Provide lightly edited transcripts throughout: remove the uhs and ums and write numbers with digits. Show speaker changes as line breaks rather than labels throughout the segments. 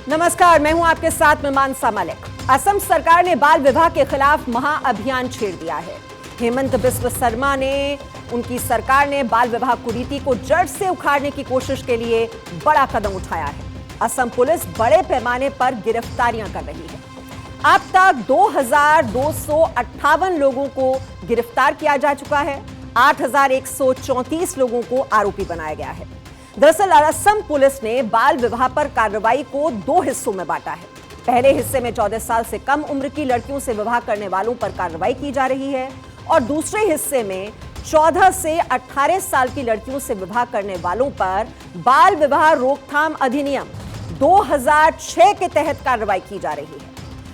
नमस्कार, मैं हूं आपके साथ में मानसा मलिक। असम सरकार ने बाल विवाह के खिलाफ महाअभियान छेड़ दिया है। हेमंत बिस्व शर्मा ने उनकी सरकार ने बाल विवाह कुरीति को जड़ से उखाड़ने की कोशिश के लिए बड़ा कदम उठाया है। असम पुलिस बड़े पैमाने पर गिरफ्तारियां कर रही है। अब तक 2258 लोगों को गिरफ्तार किया जा चुका है। 8134 लोगों को आरोपी बनाया गया है। दरअसल असम पुलिस ने बाल विवाह पर कार्रवाई को 2 हिस्सों में बांटा है। पहले हिस्से में 14 साल से कम उम्र की लड़कियों से विवाह करने वालों पर कार्रवाई की जा रही है और दूसरे हिस्से में 14 से 18 साल की लड़कियों से विवाह करने वालों पर बाल विवाह रोकथाम अधिनियम 2006 के तहत कार्रवाई की जा रही है।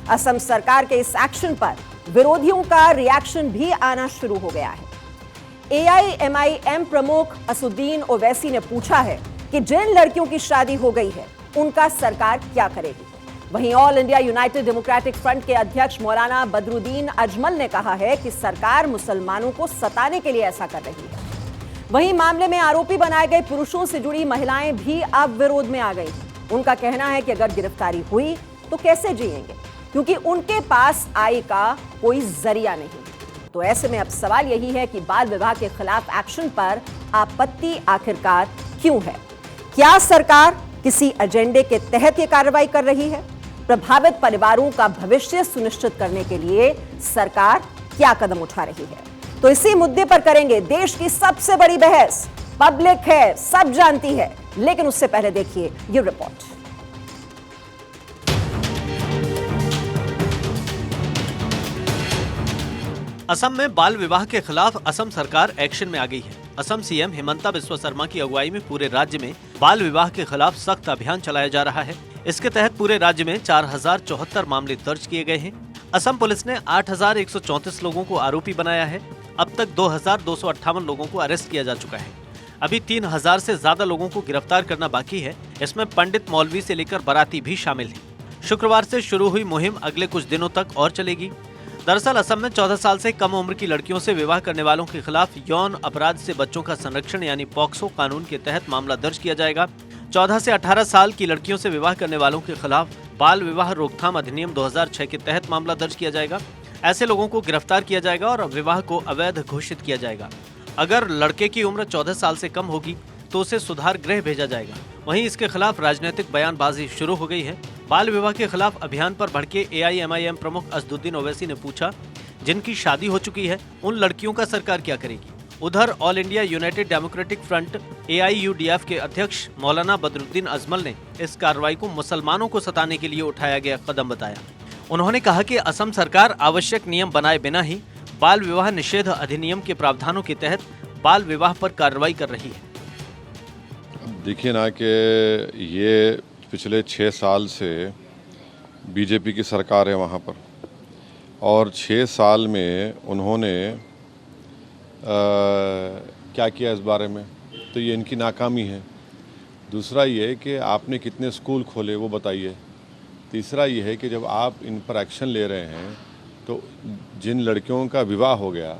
असम सरकार के इस एक्शन पर विरोधियों का रिएक्शन भी आना शुरू हो गया है। AIMIM प्रमुख असुद्दीन ओवैसी ने पूछा है कि जिन लड़कियों की शादी हो गई है उनका सरकार क्या करेगी। वहीं all India United democratic front के अध्यक्ष मौलाना बदरुद्दीन अजमल ने कहा है कि सरकार मुसलमानों को सताने के लिए ऐसा कर रही है। वहीं मामले में आरोपी बनाए गए पुरुषों से जुड़ी महिलाएं भी अब विरोध में आ गई। उनका कहना है कि अगर गिरफ्तारी हुई तो कैसे जिएंगे, क्योंकि उनके पास आय का कोई जरिया नहीं। तो ऐसे में अब सवाल यही है कि बाल विवाह के खिलाफ एक्शन पर आपत्ति आखिरकार क्यों है? क्या सरकार किसी एजेंडे के तहत ये कार्रवाई कर रही है? प्रभावित परिवारों का भविष्य सुनिश्चित करने के लिए सरकार क्या कदम उठा रही है? तो इसी मुद्दे पर करेंगे देश की सबसे बड़ी बहस। पब्लिक है, सब जानती है, लेकिन उससे पहले देखिए ये रिपोर्ट।
असम में बाल विवाह के खिलाफ असम सरकार एक्शन में आ गई है। असम सीएम हिमंता बिस्वा शर्मा की अगुवाई में पूरे राज्य में बाल विवाह के खिलाफ सख्त अभियान चलाया जा रहा है। इसके तहत पूरे राज्य में 4074 मामले दर्ज किए गए हैं। असम पुलिस ने 8134 लोगों को आरोपी बनाया है। अब तक 2258 लोगों को अरेस्ट किया जा चुका है। अभी 3000 से ज्यादा लोगों को गिरफ्तार करना बाकी है। इसमें पंडित मौलवी से लेकर बाराती भी शामिल है। शुक्रवार से शुरू हुई मुहिम अगले कुछ दिनों तक और चलेगी। दरअसल असम में 14 साल से कम उम्र की लड़कियों से विवाह करने वालों के खिलाफ यौन अपराध से बच्चों का संरक्षण यानी पॉक्सो कानून के तहत मामला दर्ज किया जाएगा। 14 से 18 साल की लड़कियों से विवाह करने वालों के खिलाफ बाल विवाह रोकथाम अधिनियम 2006 के तहत मामला दर्ज किया जाएगा। ऐसे लोगों को गिरफ्तार किया जाएगा और विवाह को अवैध घोषित किया जाएगा। अगर लड़के की उम्र 14 साल से कम होगी तो उसे सुधार गृह भेजा जाएगा। वहीं इसके खिलाफ राजनीतिक बयानबाजी शुरू हो गई है। बाल विवाह के खिलाफ अभियान पर भड़के AIMIM प्रमुख असदुद्दीन ओवैसी ने पूछा, जिनकी शादी हो चुकी है उन लड़कियों का सरकार क्या करेगी? उधर all India United democratic front AIUDF के अध्यक्ष मौलाना बदरुद्दीन अजमल ने इस कार्रवाई को मुसलमानों को सताने के लिए उठाया गया कदम बताया। उन्होंने कहा कि असम सरकार आवश्यक नियम बनाए बिना ही बाल विवाह निषेध अधिनियम के प्रावधानों के तहत बाल विवाह पर कार्रवाई कर रही है।
देखिए ना कि ये पिछले 6 साल से बीजेपी की सरकार है वहाँ पर, और 6 साल में उन्होंने क्या किया इस बारे में, तो ये इनकी नाकामी है। दूसरा ये कि आपने कितने स्कूल खोले वो बताइए। तीसरा ये है कि जब आप इन पर एक्शन ले रहे हैं तो जिन लड़कियों का विवाह हो गया,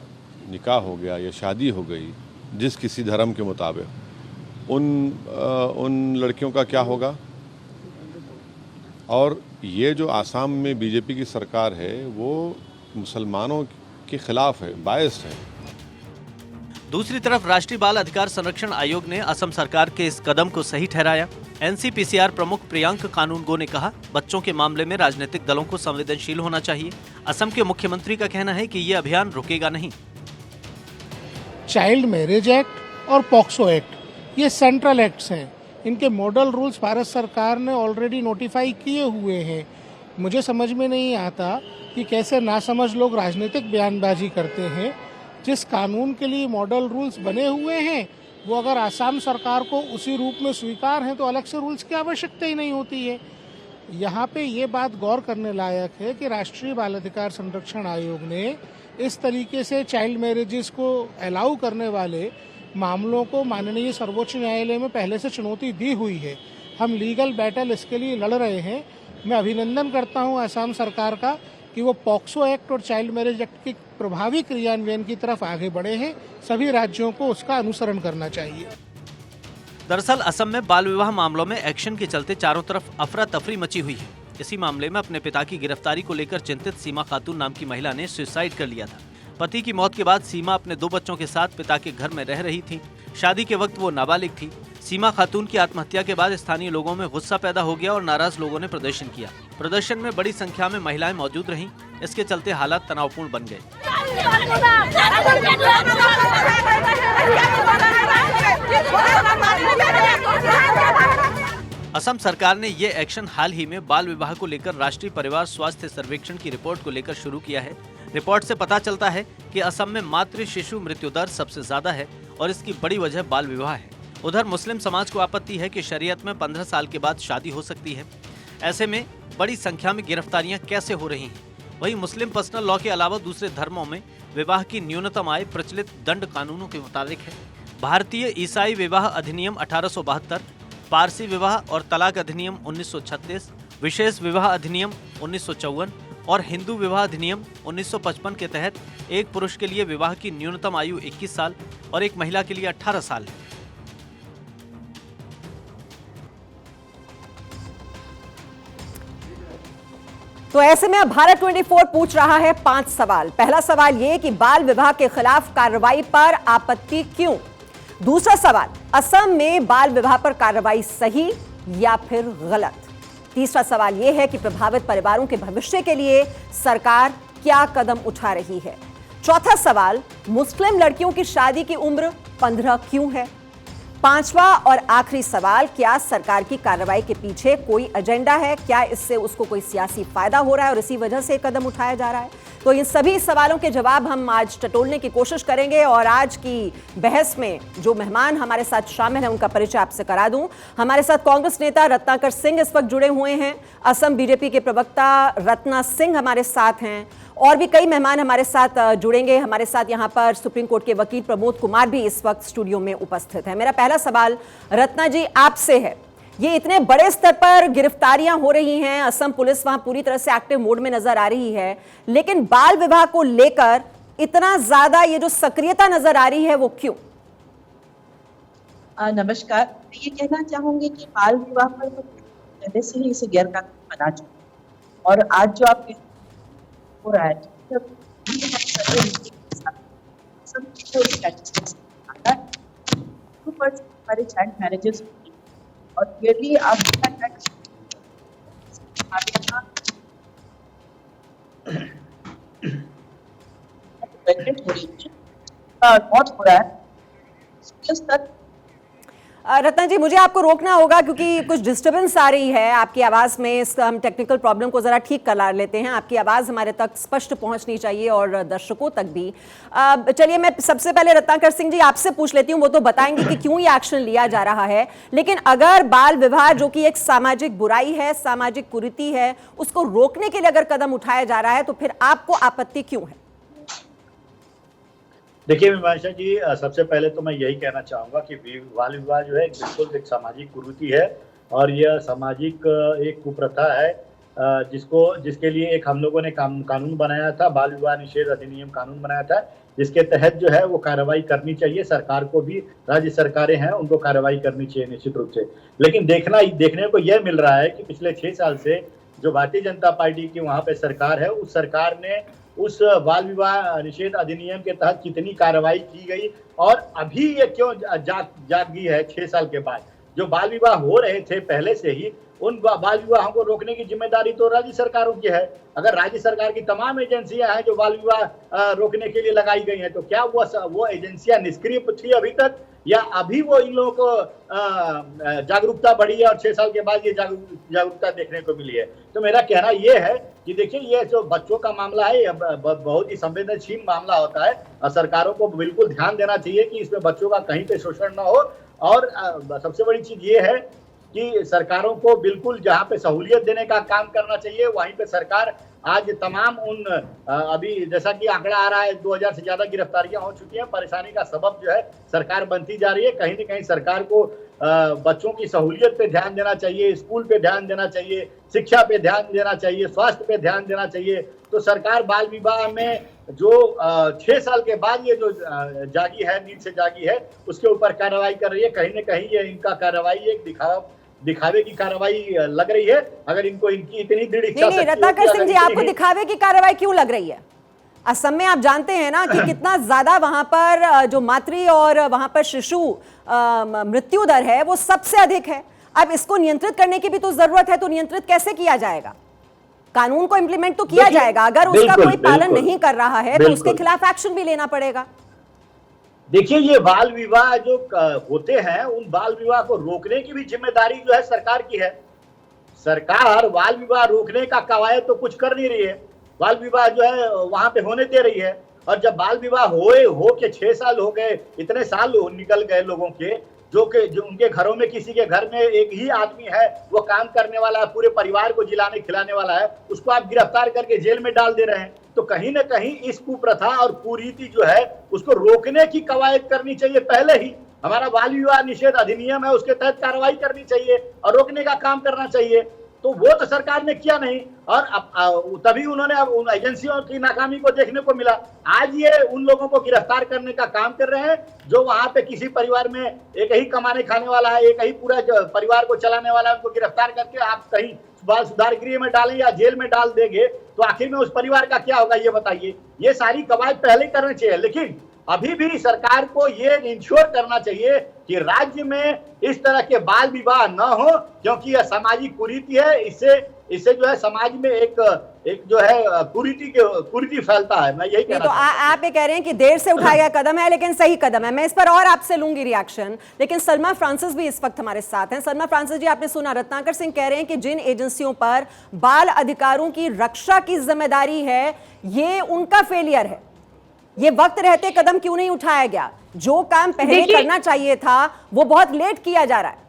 निकाह हो गया या शादी हो गई जिस किसी धर्म के मुताबिक, उन लड़कियों का क्या होगा? और ये जो आसाम में बीजेपी की सरकार है वो मुसलमानों के खिलाफ है, बायस्ड है।
दूसरी तरफ राष्ट्रीय बाल अधिकार संरक्षण आयोग ने असम सरकार के इस कदम को सही ठहराया। NCPCR प्रमुख प्रियंक कानूनगो ने कहा, बच्चों के मामले में राजनीतिक दलों को संवेदनशील होना चाहिए। असम के मुख्यमंत्री का कहना है कि ये अभियान रुकेगा नहीं।
चाइल्ड मैरिज एक्ट और पॉक्सो एक्ट ये सेंट्रल एक्ट्स हैं। इनके मॉडल रूल्स भारत सरकार ने ऑलरेडी नोटिफाई किए हुए हैं। मुझे समझ में नहीं आता कि कैसे नासमझ लोग राजनीतिक बयानबाजी करते हैं। जिस कानून के लिए मॉडल रूल्स बने हुए हैं वो अगर आसाम सरकार को उसी रूप में स्वीकार हैं तो अलग से रूल्स की आवश्यकता ही नहीं होती है। यहाँ पे ये बात गौर करने लायक है कि राष्ट्रीय बाल अधिकार संरक्षण आयोग ने इस तरीके से चाइल्ड मैरिजेस को अलाउ करने वाले मामलों को माननीय सर्वोच्च न्यायालय में पहले से चुनौती दी हुई है। हम लीगल बैटल इसके लिए लड़ रहे हैं। मैं अभिनंदन करता हूं असम सरकार का कि वो पॉक्सो एक्ट और चाइल्ड मैरिज एक्ट के प्रभावी क्रियान्वयन की तरफ आगे बढ़े हैं। सभी राज्यों को उसका अनुसरण करना चाहिए।
दरअसल असम में बाल विवाह मामलों में एक्शन के चलते चारों तरफ अफरा तफरी मची हुई है। इसी मामले में अपने पिता की गिरफ्तारी को लेकर चिंतित सीमा खातून नाम की महिला ने सुसाइड कर लिया था। पति की मौत के बाद सीमा अपने 2 बच्चों के साथ पिता के घर में रह रही थी। शादी के वक्त वो नाबालिग थी। सीमा खातून की आत्महत्या के बाद स्थानीय लोगों में गुस्सा पैदा हो गया और नाराज लोगों ने प्रदर्शन किया। प्रदर्शन में बड़ी संख्या में महिलाएं मौजूद रहीं। इसके चलते हालात तनावपूर्ण बन गए। असम सरकार ने ये एक्शन हाल ही में बाल विवाह को लेकर राष्ट्रीय परिवार स्वास्थ्य सर्वेक्षण की रिपोर्ट को लेकर शुरू किया है। रिपोर्ट से पता चलता है कि असम में मातृ शिशु मृत्यु दर सबसे ज्यादा है और इसकी बड़ी वजह बाल विवाह है। उधर मुस्लिम समाज को आपत्ति है कि शरीयत में 15 साल के बाद शादी हो सकती है। ऐसे में बड़ी संख्या में गिरफ्तारियां कैसे हो रही हैं? वहीं मुस्लिम पर्सनल लॉ के अलावा दूसरे धर्मों में विवाह की न्यूनतम आयु प्रचलित दंड कानूनों के मुताबिक है। भारतीय ईसाई विवाह अधिनियम 1872, पारसी विवाह और तलाक अधिनियम 1936, विशेष विवाह अधिनियम 1954 और हिंदू विवाह अधिनियम 1955 के तहत एक पुरुष के लिए विवाह की न्यूनतम आयु 21 साल और एक महिला के लिए 18 साल है।
तो ऐसे में अब भारत 24 पूछ रहा है 5 सवाल। पहला सवाल ये कि बाल विवाह के खिलाफ कार्रवाई पर आपत्ति क्यों? दूसरा सवाल, असम में बाल विवाह पर कार्रवाई सही या फिर गलत? तीसरा सवाल यह है कि प्रभावित परिवारों के भविष्य के लिए सरकार क्या कदम उठा रही है? चौथा सवाल, मुस्लिम लड़कियों की शादी की उम्र 15 क्यों है? पांचवा और आखिरी सवाल, क्या सरकार की कार्रवाई के पीछे कोई एजेंडा है? क्या इससे उसको कोई सियासी फायदा हो रहा है और इसी वजह से कदम उठाया जा रहा है? तो इन सभी सवालों के जवाब हम आज टटोलने की कोशिश करेंगे और आज की बहस में जो मेहमान हमारे साथ शामिल हैं उनका परिचय आपसे करा दूं। हमारे साथ कांग्रेस नेता रत्नाकर सिंह इस वक्त जुड़े हुए हैं। असम बीजेपी के प्रवक्ता रत्ना सिंह हमारे साथ हैं और भी कई मेहमान हमारे साथ जुड़ेंगे। हमारे साथ यहाँ पर सुप्रीम कोर्ट के वकील प्रमोद कुमार भी इस वक्त स्टूडियो में उपस्थित है। मेरा पहला सवाल रत्ना जी आपसे है, ये इतने बड़े स्तर पर गिरफ्तारियां हो रही हैं, असम पुलिस वहां पूरी तरह से एक्टिव मोड में नजर आ रही है, लेकिन बाल विवाह को लेकर इतना ज्यादा ये जो सक्रियता नजर आ रही है वो क्यों?
नमस्कार। मैं ये कहना चाहूंगी कि बाल विवाह पर तो पहले से ही इसे गैर कानूनी बना चुका और आज जो आप हो रहा है हमारे चाइल्ड मैरिजेस और क्लियरली आप प्रेग्नेंट हो रही है, बहुत हो रहा है तक।
रत्ना जी मुझे आपको रोकना होगा क्योंकि कुछ डिस्टरबेंस आ रही है आपकी आवाज़ में। इसका हम टेक्निकल प्रॉब्लम को ज़रा ठीक कर लेते हैं। आपकी आवाज़ हमारे तक स्पष्ट पहुंचनी चाहिए और दर्शकों तक भी। चलिए मैं सबसे पहले रत्नाकर सिंह जी आपसे पूछ लेती हूँ, वो तो बताएंगे कि क्यों ये एक्शन लिया जा रहा है, लेकिन अगर बाल विवाह जो कि एक सामाजिक बुराई है, सामाजिक कुरीति है, उसको रोकने के लिए अगर कदम उठाया जा रहा है तो फिर आपको आपत्ति क्यों है?
देखिए मीमांसा जी, सबसे पहले तो मैं यही कहना चाहूँगा कि बाल विवाह जो है बिल्कुल एक सामाजिक कुरीति है और यह सामाजिक एक कुप्रथा है जिसके लिए एक हम लोगों ने कानून बनाया था, बाल विवाह निषेध अधिनियम कानून बनाया था, जिसके तहत जो है वो कार्रवाई करनी चाहिए। सरकार को भी, राज्य सरकारें हैं उनको कार्रवाई करनी चाहिए निश्चित रूप से। लेकिन देखने को यह मिल रहा है कि पिछले 6 साल से जो भारतीय जनता पार्टी की वहाँ पे सरकार है, उस सरकार ने उस बाल विवाह निषेध अधिनियम के तहत कितनी कार्रवाई की गई और अभी ये क्यों जाग गई है 6 साल के बाद। जो बाल विवाह हो रहे थे पहले से ही, उन बाल विवाहों को रोकने की जिम्मेदारी तो राज्य सरकारों की है। अगर राज्य सरकार की तमाम एजेंसियां हैं जो बाल विवाह रोकने के लिए लगाई गई हैं, तो क्या वो एजेंसियां निष्क्रिय थी अभी तक, या अभी वो इन लोगों को जागरूकता बढ़ी है और 6 साल के बाद ये जागरूकता देखने को मिली है? तो मेरा कहना ये है कि देखिए, ये जो बच्चों का मामला है, बहुत ही संवेदनशील मामला होता है और सरकारों को बिल्कुल ध्यान देना चाहिए कि इसमें बच्चों का कहीं पे शोषण न हो। और सबसे बड़ी चीज ये है कि सरकारों को बिल्कुल जहाँ पे सहूलियत देने का काम करना चाहिए, वहीं पे सरकार आज तमाम अभी जैसा कि आंकड़ा आ रहा है 2000 से ज्यादा गिरफ्तारियां हो चुकी हैं। परेशानी का सबब जो है सरकार बनती जा रही है। कहीं न कहीं सरकार को बच्चों की सहूलियत पे ध्यान देना चाहिए, स्कूल पे ध्यान देना चाहिए, शिक्षा पे ध्यान देना चाहिए, स्वास्थ्य पे ध्यान देना चाहिए। तो सरकार बाल विवाह में जो 6 साल के बाद ये जो जागी है, नींद से जागी है, उसके ऊपर कार्रवाई कर रही है। कहीं न कहीं ये इनका कार्रवाई एक दिखावे की कार्रवाई लग रही है। अगर इनको इनकी इतनी दृढ़ इच्छा
नहीं, रत्नाकर सिंह जी, आपको दिखावे की कार्रवाई क्यों लग रही है? असम में आप जानते हैं ना कि कितना ज्यादा वहां पर जो मातृ और वहां पर शिशु मृत्यु दर है वो सबसे अधिक है। अब इसको नियंत्रित करने की भी तो जरूरत है, तो नियंत्रित कैसे किया जाएगा? कानून को इंप्लीमेंट तो किया जाएगा, अगर उसका कोई पालन नहीं कर रहा है तो उसके खिलाफ एक्शन भी लेना पड़ेगा।
देखिए, ये बाल विवाह जो होते हैं, उन बाल विवाह को रोकने की भी जिम्मेदारी जो है सरकार की है। सरकार बाल विवाह रोकने का कवायद तो कुछ कर नहीं रही है, बाल विवाह जो है वहां पे होने दे रही है। और जब बाल विवाह हो के 6 साल हो गए, इतने साल निकल गए लोगों के, जो उनके घरों में किसी के घर में एक ही आदमी है, वो काम करने वाला है, पूरे परिवार को जिलाने खिलाने वाला है, उसको आप गिरफ्तार करके जेल में डाल दे रहे हैं। तो कहीं ना कहीं इस कुप्रथा और कुरीति जो है उसको रोकने की कवायद करनी चाहिए। पहले ही हमारा बाल विवाह निषेध अधिनियम है, उसके तहत कार्रवाई करनी चाहिए और रोकने का काम करना चाहिए। तो वो तो सरकार ने किया नहीं, और तभी उन्होंने अब उन एजेंसियों की नाकामी को देखने को मिला। आज ये उन लोगों को गिरफ्तार करने का काम कर रहे हैं जो वहां पे किसी परिवार में एक ही कमाने खाने वाला है, एक ही पूरा परिवार को चलाने वाला है, उनको गिरफ्तार करके आप कहीं बाल सुधार गृह में डालें या जेल में डाल देंगे तो आखिर में उस परिवार का क्या होगा, ये बताइए। ये सारी कवायद पहले करनी चाहिए, लेकिन अभी भी सरकार को ये इंश्योर करना चाहिए कि राज्य में इस तरह के बाल विवाह न हो, क्योंकि यह सामाजिक कुरीति है। इससे जो है समाज में एक जो है कुरीति फैलता है। मैं यही कहना
तो आप ये कह रहे हैं कि देर से उठाया गया कदम है लेकिन सही कदम है। मैं इस पर और आपसे लूंगी रिएक्शन, लेकिन सलमा फ्रांसिस भी इस वक्त हमारे साथ हैं। सलमा फ्रांसिस जी, आपने सुना रत्नाकर सिंह कह रहे हैं कि जिन एजेंसियों पर बाल अधिकारों की रक्षा की जिम्मेदारी है ये उनका फेलियर है, ये वक्त रहते कदम क्यों नहीं उठाया गया? जो काम पहले करना चाहिए था वो बहुत लेट किया जा रहा है।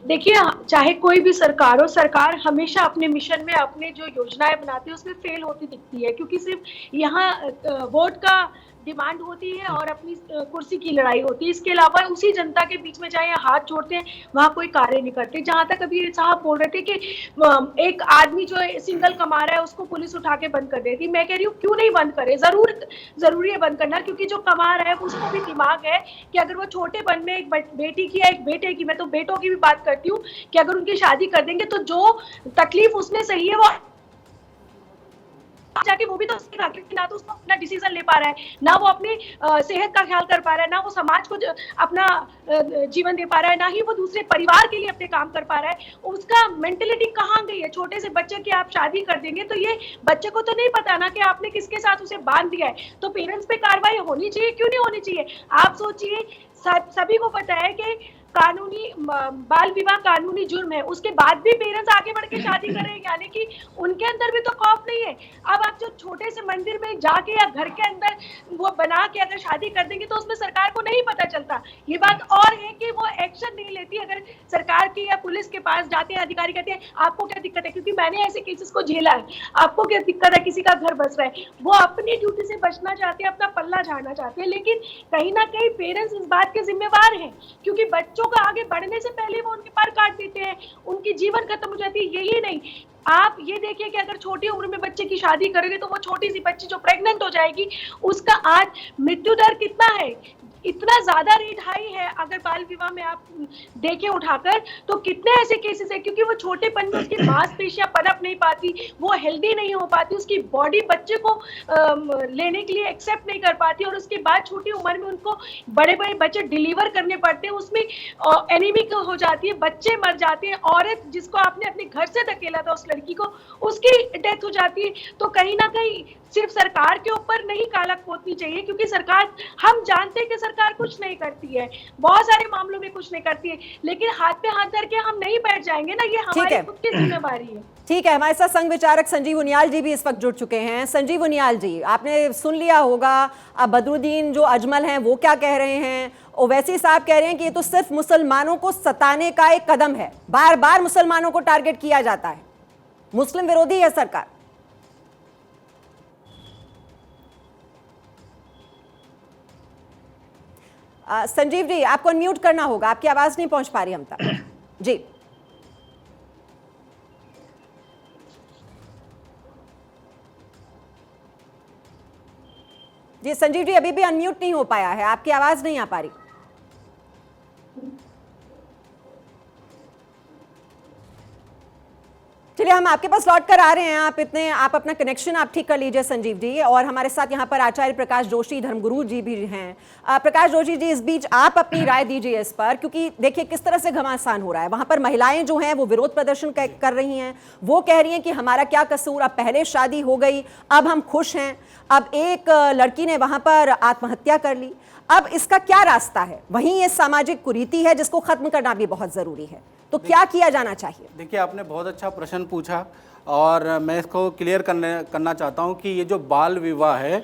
देखिए, चाहे कोई भी सरकार हो, सरकार हमेशा अपने मिशन में अपने जो योजनाएं बनाती है उसमें फेल होती दिखती है, क्योंकि सिर्फ यहाँ वोट का डिमांड होती है और अपनी कुर्सी की लड़ाई होती है। इसके अलावा उसी जनता के बीच में चाहे हाथ जोड़ते हैं, वहाँ कोई कार्य नहीं करते। जहाँ तक अभी साहब बोल रहे थे कि एक आदमी जो सिंगल कमा रहा है उसको पुलिस उठा के बंद कर देती, मैं कह रही हूँ क्यों नहीं बंद करे, जरूरी है बंद करना, क्योंकि जो कमा रहा है उसको भी दिमाग है कि अगर वो छोटे पन में एक बेटी की या एक बेटे की, मैं तो बेटों की भी बात करती हूँ, कि अगर उनकी शादी कर देंगे तो जो तकलीफ उसमें सही है वो जाके वो भी तो उसकी क्योंकि ना तो उसको अपना डिसीजन ले पा रहा है, ना वो अपनी सेहत का ख्याल कर पा रहा है, ना वो समाज को अपना जीवन दे पा रहा है, ना ही वो दूसरे परिवार के लिए अपने काम कर पा रहा है। उसका मेंटेलिटी कहाँ गई है? छोटे से बच्चे की आप शादी कर देंगे तो ये बच्चे को तो नहीं पता ना कि आपने किसके साथ उसे बांध दिया है। तो पेरेंट्स पे कार्रवाई होनी चाहिए, क्यों नहीं होनी चाहिए? आप सोचिए, सभी को पता है कि कानूनी बाल विवाह कानूनी जुर्म है, उसके बाद भी पेरेंट्स आगे बढ़ के शादी कर रहे हैं, यानी कि उनके अंदर भी तो खौफ नहीं है। अब आप जो छोटे से मंदिर में जाके या घर के अंदर वो बना के अगर शादी कर देंगे तो उसमें सरकार को नहीं पता चलता। ये बात और है कि वो एक्शन नहीं लेती। अगर सरकार की या पुलिस के पास जाते हैं, अधिकारी कहते हैं आपको क्या दिक्कत है, क्योंकि मैंने ऐसे केसेस को झेला है, आपको क्या दिक्कत है, किसी का घर बस रहा है, वो अपनी ड्यूटी से बचना चाहते हैं, अपना पल्ला झाड़ना चाहते हैं। लेकिन कहीं ना कहीं पेरेंट्स इस बात के जिम्मेवार हैं, क्योंकि बच्चों का आगे बढ़ने से पहले वो उनके पर काट देते हैं, उनकी जीवन खत्म हो जाती है। यही नहीं, आप ये देखिए कि अगर छोटी उम्र में बच्चे की शादी करेंगे तो वो छोटी सी बच्ची जो प्रेग्नेंट हो जाएगी उसका आज मृत्यु दर कितना है, इतना ज्यादा रेट हाई है। अगर बाल विवाह में आप देखें उठाकर तो कितने ऐसे केसेस है, क्योंकि वो छोटेपन में उसकी मांसपेशियां पनप नहीं पाती, वो हेल्दी नहीं हो पाती, उसकी बॉडी बच्चे को लेने के लिए एक्सेप्ट नहीं कर पाती, और उसके बाद छोटी उम्र में उनको बड़े बड़े बच्चे डिलीवर करने पड़ते हैं, उसमें एनीमिक हो जाती है, बच्चे मर जाते हैं। औरत जिसको आपने अपने घर से धकेला था उस लड़की को, उसकी डेथ हो जाती है। तो कहीं ना कहीं सिर्फ सरकार के ऊपर नहीं काला पोतनी चाहिए, क्योंकि सरकार, हम जानते हैं कि सरकार कुछ नहीं करती है, बहुत सारे मामलों में कुछ नहीं करती है, लेकिन हाथ पे हाथ धर के हम नहीं बैठ जाएंगे ना, ये हमारी खुद की जिम्मेवारी है।
ठीक है, हमारे साथ संघ विचारक संजीव उनियाल जी भी इस वक्त जुड़ चुके हैं। संजीव उनियाल जी, आपने सुन लिया होगा अब बदरुद्दीन जो अजमल हैं वो क्या कह रहे हैं। ओवैसी साहब कह रहे हैं कि ये तो सिर्फ मुसलमानों को सताने का एक कदम है, बार बार मुसलमानों को टारगेट किया जाता है, मुस्लिम विरोधी है सरकार। संजीव जी, आपको अनम्यूट करना होगा, आपकी आवाज नहीं पहुंच पा रही हम तक। जी जी संजीव जी, अभी भी अनम्यूट नहीं हो पाया है, आपकी आवाज नहीं आ पा रही। चलिए, हम आपके पास लौट कर आ रहे हैं। आप अपना कनेक्शन आप ठीक कर लीजिए संजीव जी। और हमारे साथ यहाँ पर आचार्य प्रकाश जोशी धर्मगुरु जी भी हैं। प्रकाश जोशी जी, इस बीच आप अपनी राय दीजिए इस पर, क्योंकि देखिए किस तरह से घमासान हो रहा है। वहां पर महिलाएं जो हैं वो विरोध प्रदर्शन कर रही हैं। वो कह रही हैं कि हमारा क्या कसूर, अब पहले शादी हो गई, अब हम खुश हैं। अब एक लड़की ने वहां पर आत्महत्या कर ली, अब इसका क्या रास्ता है? वहीं ये सामाजिक कुरीति है जिसको खत्म करना भी बहुत जरूरी है। तो क्या किया जाना चाहिए?
देखिए, आपने बहुत अच्छा प्रश्न पूछा और मैं इसको क्लियर करना चाहता हूं कि ये जो बाल विवाह है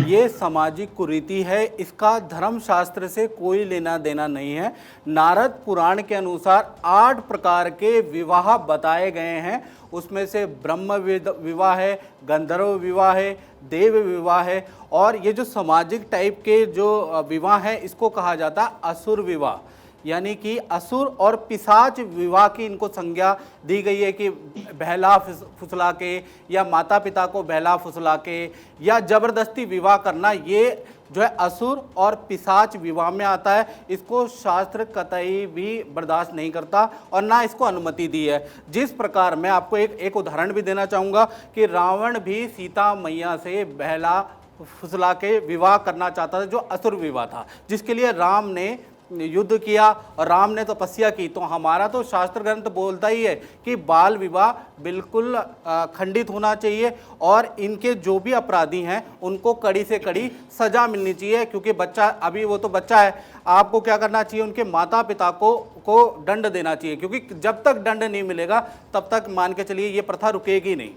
ये सामाजिक कुरीति है। इसका धर्मशास्त्र से कोई लेना देना नहीं है। नारद पुराण के अनुसार 8 प्रकार के विवाह बताए गए हैं। उसमें से ब्रह्म विवाह है, गंधर्व विवाह है, देव विवाह है, और ये जो सामाजिक टाइप के जो विवाह है इसको कहा जाता है असुर विवाह। यानी कि असुर और पिशाच विवाह की इनको संज्ञा दी गई है कि बहला फुसला के या माता पिता को बहला फुसला के या जबरदस्ती विवाह करना, ये जो है असुर और पिशाच विवाह में आता है। इसको शास्त्र कतई भी बर्दाश्त नहीं करता और ना इसको अनुमति दी है। जिस प्रकार मैं आपको एक उदाहरण भी देना चाहूँगा कि रावण भी सीता मैया से बहला फुसला के विवाह करना चाहता था, जो असुर विवाह था, जिसके लिए राम ने युद्ध किया और राम ने तपस्या की। तो हमारा तो शास्त्र ग्रंथ बोलता ही है कि बाल विवाह बिल्कुल खंडित होना चाहिए और इनके जो भी अपराधी हैं उनको कड़ी से कड़ी सजा मिलनी चाहिए। क्योंकि बच्चा, अभी वो तो बच्चा है, आपको क्या करना चाहिए, उनके माता पिता को दंड देना चाहिए। क्योंकि जब तक दंड नहीं मिलेगा तब तक मान के चलिए ये प्रथा रुकेगी नहीं।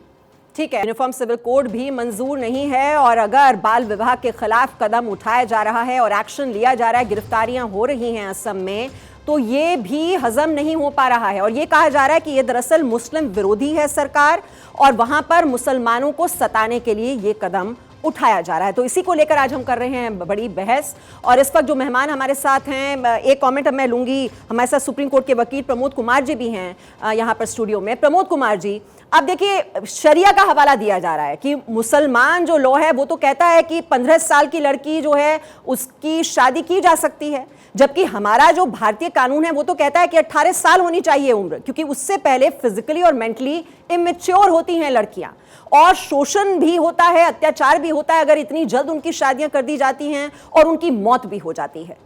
ठीक है, यूनिफॉर्म सिविल कोड भी मंजूर नहीं है और अगर बाल विवाह के खिलाफ कदम उठाया जा रहा है और एक्शन लिया जा रहा है, गिरफ्तारियां हो रही हैं असम में, तो ये भी हजम नहीं हो पा रहा है। और ये कहा जा रहा है कि ये दरअसल मुस्लिम विरोधी है सरकार और वहां पर मुसलमानों को सताने के लिए ये कदम उठाया जा रहा है। तो इसी को लेकर आज हम कर रहे हैं बड़ी बहस। और इस वक्त जो मेहमान हमारे साथ हैं, एक कमेंट मैं लूंगी, हमारे साथ सुप्रीम कोर्ट के वकील प्रमोद कुमार जी भी हैं यहाँ पर स्टूडियो में। प्रमोद कुमार जी, अब देखिए, शरिया का हवाला दिया जा रहा है कि मुसलमान जो लॉ है वो तो कहता है कि 15 साल की लड़की जो है उसकी शादी की जा सकती है, जबकि हमारा जो भारतीय कानून है वो तो कहता है कि 18 साल होनी चाहिए उम्र, क्योंकि उससे पहले फिजिकली और मेंटली इमेच्योर होती हैं लड़कियां और शोषण भी होता है, अत्याचार भी होता है अगर इतनी जल्द उनकी शादियां कर दी जाती हैं और उनकी मौत भी हो जाती है।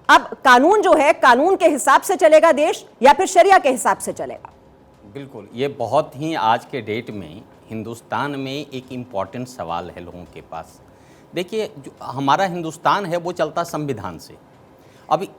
अब कानून जो है, कानून के हिसाब से चलेगा देश या फिर शरिया के हिसाब से चलेगा?
बिल्कुल, ये बहुत ही आज के डेट में हिंदुस्तान में एक इम्पॉर्टेंट सवाल है लोगों के पास। देखिए, जो हमारा हिंदुस्तान है वो चलता संविधान से। अभी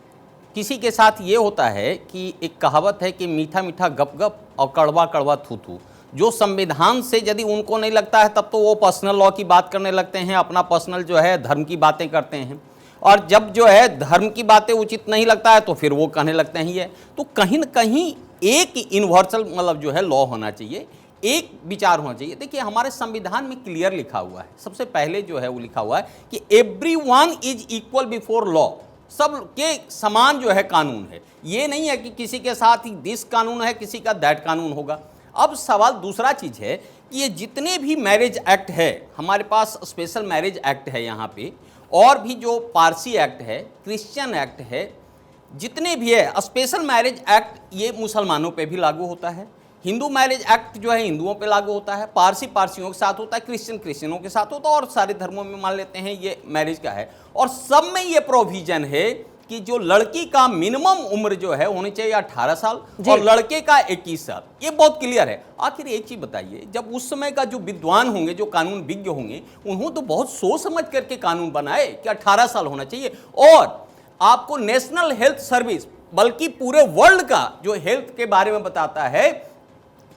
किसी के साथ ये होता है कि एक कहावत है कि मीठा मीठा गप गप और कड़वा कड़वा थू थू। जो संविधान से यदि उनको नहीं लगता है तब तो वो पर्सनल लॉ की बात करने लगते हैं, अपना पर्सनल जो है धर्म की बातें करते हैं। और जब जो है धर्म की बातें उचित नहीं लगता है तो फिर वो कहने लगते हैं ये। तो कहीं न कहीं एक यूनिवर्सल मतलब जो है लॉ होना चाहिए, एक विचार होना चाहिए। देखिए, हमारे संविधान में क्लियर लिखा हुआ है, सबसे पहले जो है वो लिखा हुआ है कि everyone is equal before law, सब के समान जो है कानून है। ये नहीं है कि किसी के साथ ही दिस कानून है, किसी का दैट कानून होगा। अब सवाल दूसरा चीज़ है कि ये जितने भी मैरिज एक्ट है, हमारे पास स्पेशल मैरिज एक्ट है यहाँ पे, और भी जो पारसी एक्ट है, क्रिश्चियन एक्ट है, जितने भी है स्पेशल मैरिज एक्ट, ये मुसलमानों पे भी लागू होता है। हिंदू मैरिज एक्ट जो है हिंदुओं पे लागू होता है, पारसी पारसियों के साथ होता है, क्रिश्चियन क्रिश्चियनों के साथ होता है, और सारे धर्मों में मान लेते हैं ये मैरिज का है। और सब में ये प्रोविजन है कि जो लड़की का मिनिमम उम्र जो है होनी चाहिए 18 साल और लड़के का 21 साल। ये बहुत क्लियर है। आखिर एक चीज बताइए, जब उस समय का जो विद्वान होंगे, जो कानून विज्ञ होंगे, उन्होंने तो बहुत सोच समझ करके कानून बनाए कि 18 साल होना चाहिए। और आपको नेशनल हेल्थ सर्विस, बल्कि पूरे वर्ल्ड का जो हेल्थ के बारे में बताता है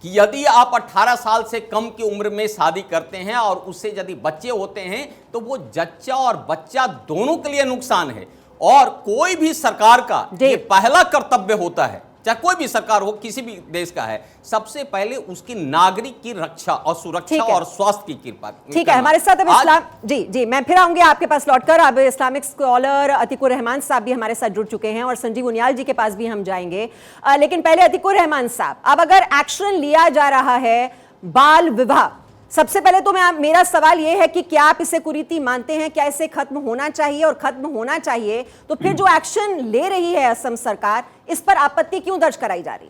कि यदि आप 18 साल से कम की उम्र में शादी करते हैं और उससे यदि बच्चे होते हैं तो वो जच्चा और बच्चा दोनों के लिए नुकसान है। और कोई भी सरकार का ये पहला कर्तव्य होता है, चाहे कोई भी सरकार हो, किसी भी देश का है, सबसे पहले उसकी नागरिक की रक्षा और सुरक्षा और स्वास्थ्य की कृपा।
ठीक है, हमारे साथ अब इस्लाम जी मैं फिर आऊंगी आपके पास लौटकर। अब इस्लामिक स्कॉलर अतीकुर रहमान साहब भी हमारे साथ जुड़ चुके हैं और संजीव उनियाल जी के पास भी हम जाएंगे, लेकिन पहले अतीकुर रहमान साहब, अब अगर एक्शन लिया जा रहा है बाल विवाह, सबसे पहले तो मेरा सवाल यह है कि क्या आप इसे कुरीति मानते हैं? क्या इसे खत्म होना चाहिए? और खत्म होना चाहिए तो फिर जो एक्शन ले रही है असम सरकार, इस पर आपत्ति क्यों दर्ज कराई जा रही?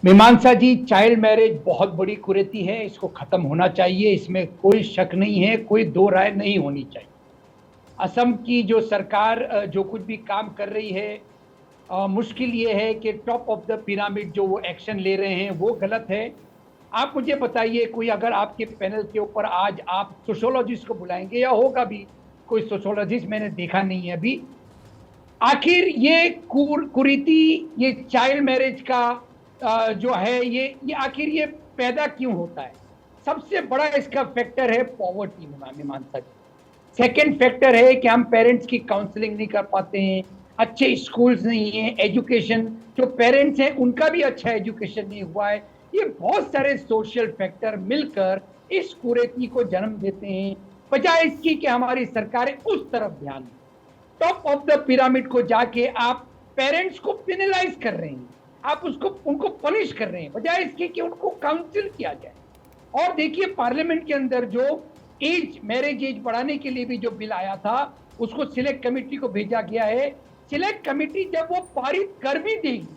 मीमांसा जी, चाइल्ड मैरिज बहुत बड़ी कुरीति है, इसको खत्म होना चाहिए, इसमें कोई शक नहीं है, कोई दो राय नहीं होनी चाहिए। असम की जो सरकार जो कुछ भी काम कर रही है, मुश्किल ये है कि टॉप ऑफ द पिरामिड जो वो एक्शन ले रहे हैं वो गलत है। आप मुझे बताइए, कोई अगर आपके पैनल के ऊपर आज आप सोशोलॉजिस्ट को बुलाएंगे, या होगा भी कोई सोशोलॉजिस्ट, मैंने देखा नहीं है अभी, आखिर ये कुरीति, ये चाइल्ड मैरिज का जो है, ये आखिर ये पैदा क्यों होता है? सबसे बड़ा इसका फैक्टर है पॉवर्टी, मीमांसा जी। सेकेंड फैक्टर है कि हम पेरेंट्स की काउंसलिंग नहीं कर पाते हैं, अच्छे स्कूल्स नहीं हैं, एजुकेशन, जो पेरेंट्स हैं उनका भी अच्छा एजुकेशन नहीं हुआ है। ये बहुत सारे सोशल फैक्टर मिलकर इस कुरीति को जन्म देते हैं, बजाय इसकी कि हमारी सरकारें उस तरफ ध्यान दें। टॉप ऑफ द पिरामिड को जाके आप पेरेंट्स को पेनलाइज कर रहे हैं, आप उनको पनिश कर रहे हैं, बजाय इसके कि उनको काउंसिल किया जाए। और देखिए, पार्लियामेंट के अंदर जो मैरिज एज बढ़ाने के लिए भी जो बिल आया था, उसको सिलेक्ट कमेटी को भेजा गया है। सिलेक्ट कमेटी जब वो पारित कर भी देगी,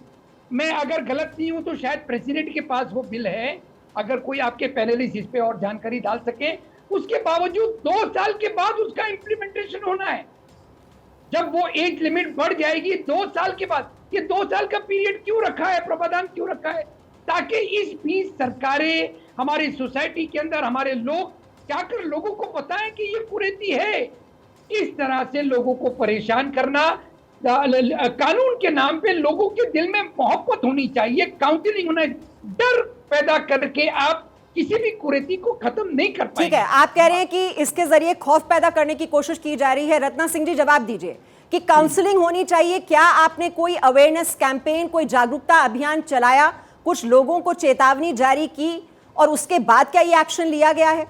मैं अगर गलत नहीं हूं तो शायद प्रेसिडेंट के पास वो बिल है, अगर कोई आपके पैनलिस्ट इस पे और जानकारी डाल सके, उसके बावजूद 2 साल के बाद उसका इंप्लीमेंटेशन होना है। जब वो एज लिमिट बढ़ जाएगी 2 साल के बाद, ये 2 साल का पीरियड क्यों रखा है, प्रावधान क्यों रखा है? ताकि इस बीच सरकारें, हमारी सोसाइटी के अंदर हमारे लोग जाकर लोगों को बताएं कि ये कुरीति है। इस तरह से लोगों को परेशान करना, कानून के नाम पे लोगों के दिल में मोहब्बत होनी चाहिए, काउंसलिंग होना, डर पैदा करके आप किसी भी कुरीति को खत्म नहीं कर पाएंगे।
ठीक है, आप कह रहे हैं कि इसके जरिए खौफ पैदा करने की कोशिश की जा रही है। रत्ना सिंह जी, जवाब दीजिए कि काउंसलिंग होनी चाहिए। क्या आपने कोई अवेयरनेस कैंपेन, कोई जागरूकता अभियान चलाया, कुछ लोगों को चेतावनी जारी की और उसके बाद क्या ये एक्शन लिया गया है?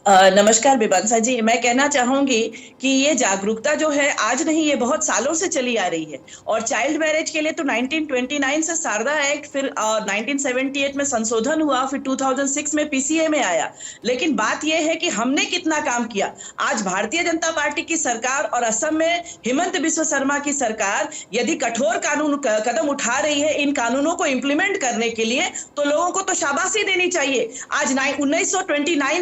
नमस्कार मीमांसा जी, मैं कहना चाहूंगी कि ये जागरूकता जो है आज नहीं, ये बहुत सालों से चली आ रही है। और चाइल्ड मैरिज के लिए तो 1929 से शारदा एक्ट, फिर 1978 में संशोधन हुआ, फिर 2006 में पीसीए में आया। लेकिन बात यह है कि हमने कितना काम किया। आज भारतीय जनता पार्टी की सरकार और असम में हिमंत बिस्व शर्मा की सरकार यदि कठोर कानून कदम उठा रही है इन कानूनों को इम्प्लीमेंट करने के लिए, तो लोगों को तो शाबाशी देनी चाहिए। आज